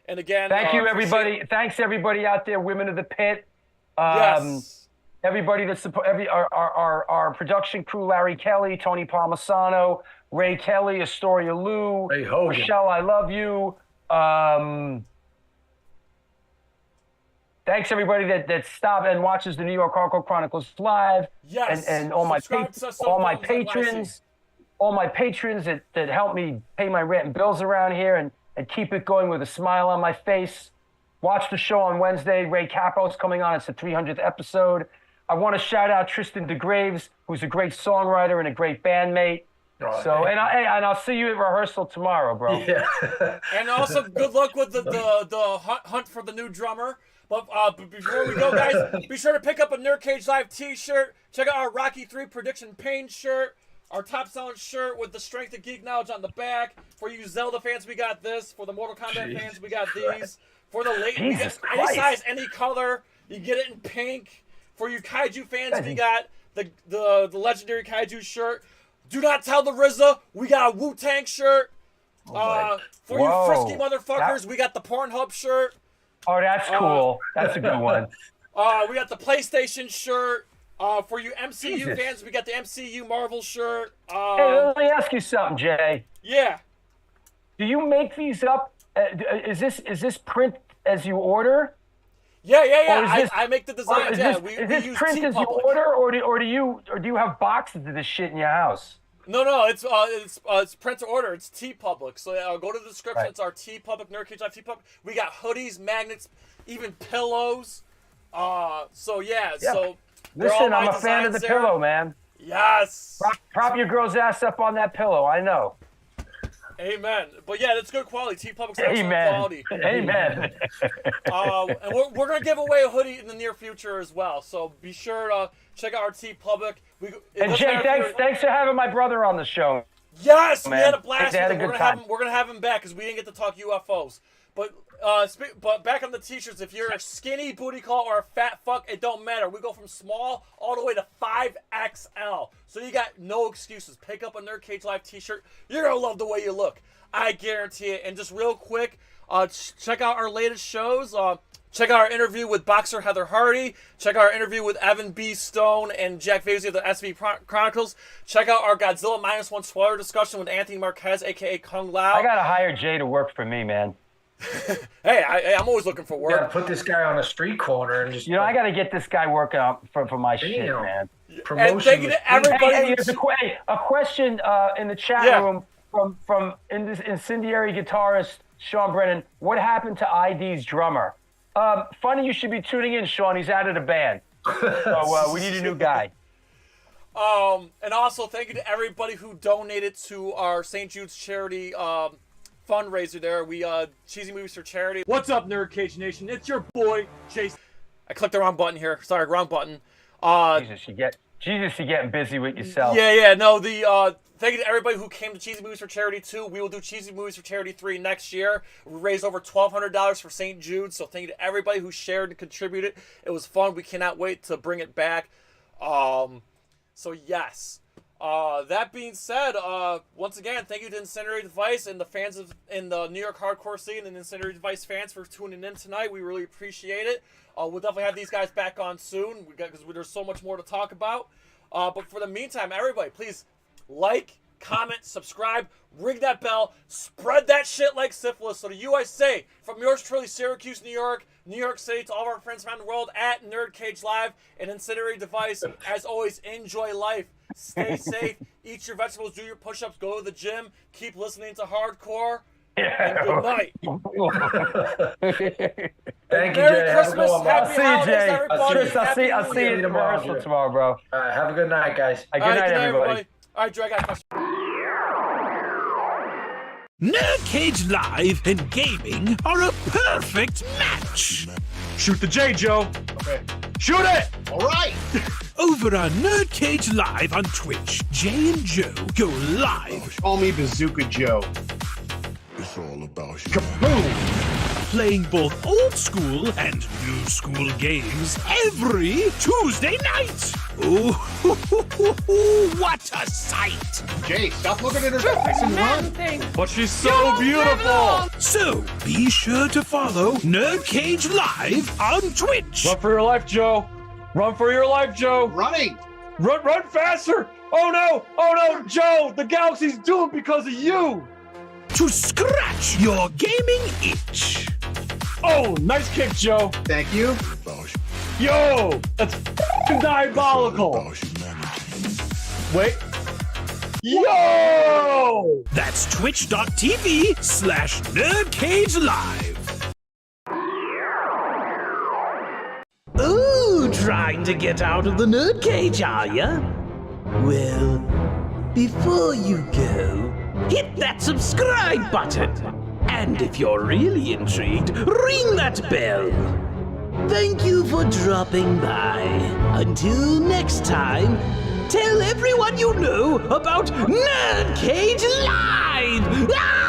And again, thank you, everybody. Thanks, everybody out there, Women of the Pit. Yes. Everybody that support our production crew: Larry Kelly, Tony Palmisano, Ray Kelly, Astoria Lou, Ray Hogan. Michelle, I love you. Thanks, everybody that stopped and watches the New York Hardcore Chronicles live. Yes. And all my patrons, that help me pay my rent and bills around here and keep it going with a smile on my face. Watch the show on Wednesday. Ray Capo's coming on. It's the 300th episode. I want to shout out Tristan DeGraves, who's a great songwriter and a great bandmate. And I'll see you at rehearsal tomorrow, bro. Yeah. And also, good luck with the hunt for the new drummer. But before we go, guys, be sure to pick up a NerdCage Live t-shirt. Check out our Rocky 3 Prediction Pain shirt. Our top-selling shirt with the Strength of Geek Knowledge on the back. For you Zelda fans, we got this. For the Mortal Kombat fans, we got these. For the late, we got any size, any color. You get it in pink. For you Kaiju fans, we got the legendary Kaiju shirt. Do not tell the RZA, we got a Wu-Tang shirt. For you frisky motherfuckers, we got the Pornhub shirt. Oh, that's cool. That's a good one. We got the PlayStation shirt. For you MCU fans, we got the MCU Marvel shirt. Hey, let me ask you something, Jay. Yeah. Do you make these up? Is this print as you order? Yeah. I make the designs. Is this print as you order, or do you have boxes of this shit in your house? No, it's print to order. It's TeePublic. So go to the description. Right. It's our TeePublic, NerdCage Live TeePublic. We got hoodies, magnets, even pillows. So listen, I'm a fan of the pillow, man. Yes. Prop your girl's ass up on that pillow. I know. Amen. But yeah, it's good quality. TeePublic's excellent quality. Amen. And we're gonna give away a hoodie in the near future as well. So be sure to check out our TeePublic. And Jay, thanks for having my brother on the show. Yes, man. We had a blast. We're gonna have him back because we didn't get to talk UFOs. But back on the t-shirts, if you're a skinny booty call or a fat fuck, it don't matter. We go from small all the way to 5XL. So you got no excuses. Pick up a NerdCage Live t-shirt. You're going to love the way you look. I guarantee it. And just real quick, check out our latest shows. Check out our interview with boxer Heather Hardy. Check out our interview with Evan B. Stone and Jack Vasey of the SV Chronicles. Check out our Godzilla -1 spoiler discussion with Anthony Marquez, a.k.a. Kung Lao. I got to hire Jay to work for me, man. Hey, I'm always looking for work. You gotta put this guy on a street corner and just. I gotta get this guy working out for my shit, man. Promotion. And thank you to everybody. Hey, there's a question in the chat room from Incendiary guitarist Sean Brennan. What happened to ID's drummer? Funny you should be tuning in, Sean. He's out of the band, so we need a new guy. And also thank you to everybody who donated to our St. Jude's charity fundraiser there. We Cheesy Movies for Charity. What's up, NerdCage Nation? It's your boy Chase. I clicked the wrong button here. Sorry, wrong button. Jesus, you're getting busy with yourself. Yeah. No, thank you to everybody who came to Cheesy Movies for Charity 2. We will do Cheesy Movies for Charity 3 next year. We raised over $1,200 for St. Jude. So thank you to everybody who shared and contributed. It was fun. We cannot wait to bring it back. So yes. That being said, once again, thank you to Incendiary Device and the fans in the New York hardcore scene and Incendiary Device fans for tuning in tonight. We really appreciate it. We'll definitely have these guys back on soon because there's so much more to talk about. But for the meantime, everybody, please like, comment, subscribe, ring that bell, spread that shit like syphilis. So to you, I say, from yours truly, Syracuse, New York City, to all of our friends around the world at NerdCage Live and Incendiary Device, as always, enjoy life. Stay safe, eat your vegetables, do your push-ups, go to the gym, keep listening to hardcore, and good night. Thank you, Merry Jay. Christmas, I'll happy see you, holidays, Jay. everybody. I'll see you in the rehearsal tomorrow, bro. All right, have a good night, guys. Good night, everybody. All right, Drew, I got a question. NerdCage Live and gaming are a perfect match. Shoot the J, Joe. Okay. Shoot it! All right. Over on NerdCage Live on Twitch, Jay and Joe go live. Call me Bazooka Joe. It's all about you. Kaboom! Playing both old school and new school games every Tuesday night. Ooh, what a sight! Jay, stop looking at her face and run. But she's so beautiful. So be sure to follow NerdCage Live on Twitch. Run for your life, Joe. Run for your life, Joe. Running. Run faster. Oh no, Joe. The galaxy's doomed because of you. To scratch your gaming itch. Oh, nice kick, Joe. Thank you. Yo, that's diabolical. Wait. Yo! That's twitch.tv/NerdCageLive. Ooh, trying to get out of the nerd cage, are ya? Well, before you go, hit that subscribe button. And if you're really intrigued, ring that bell. Thank you for dropping by. Until next time, tell everyone you know about NerdCage Live! Ah!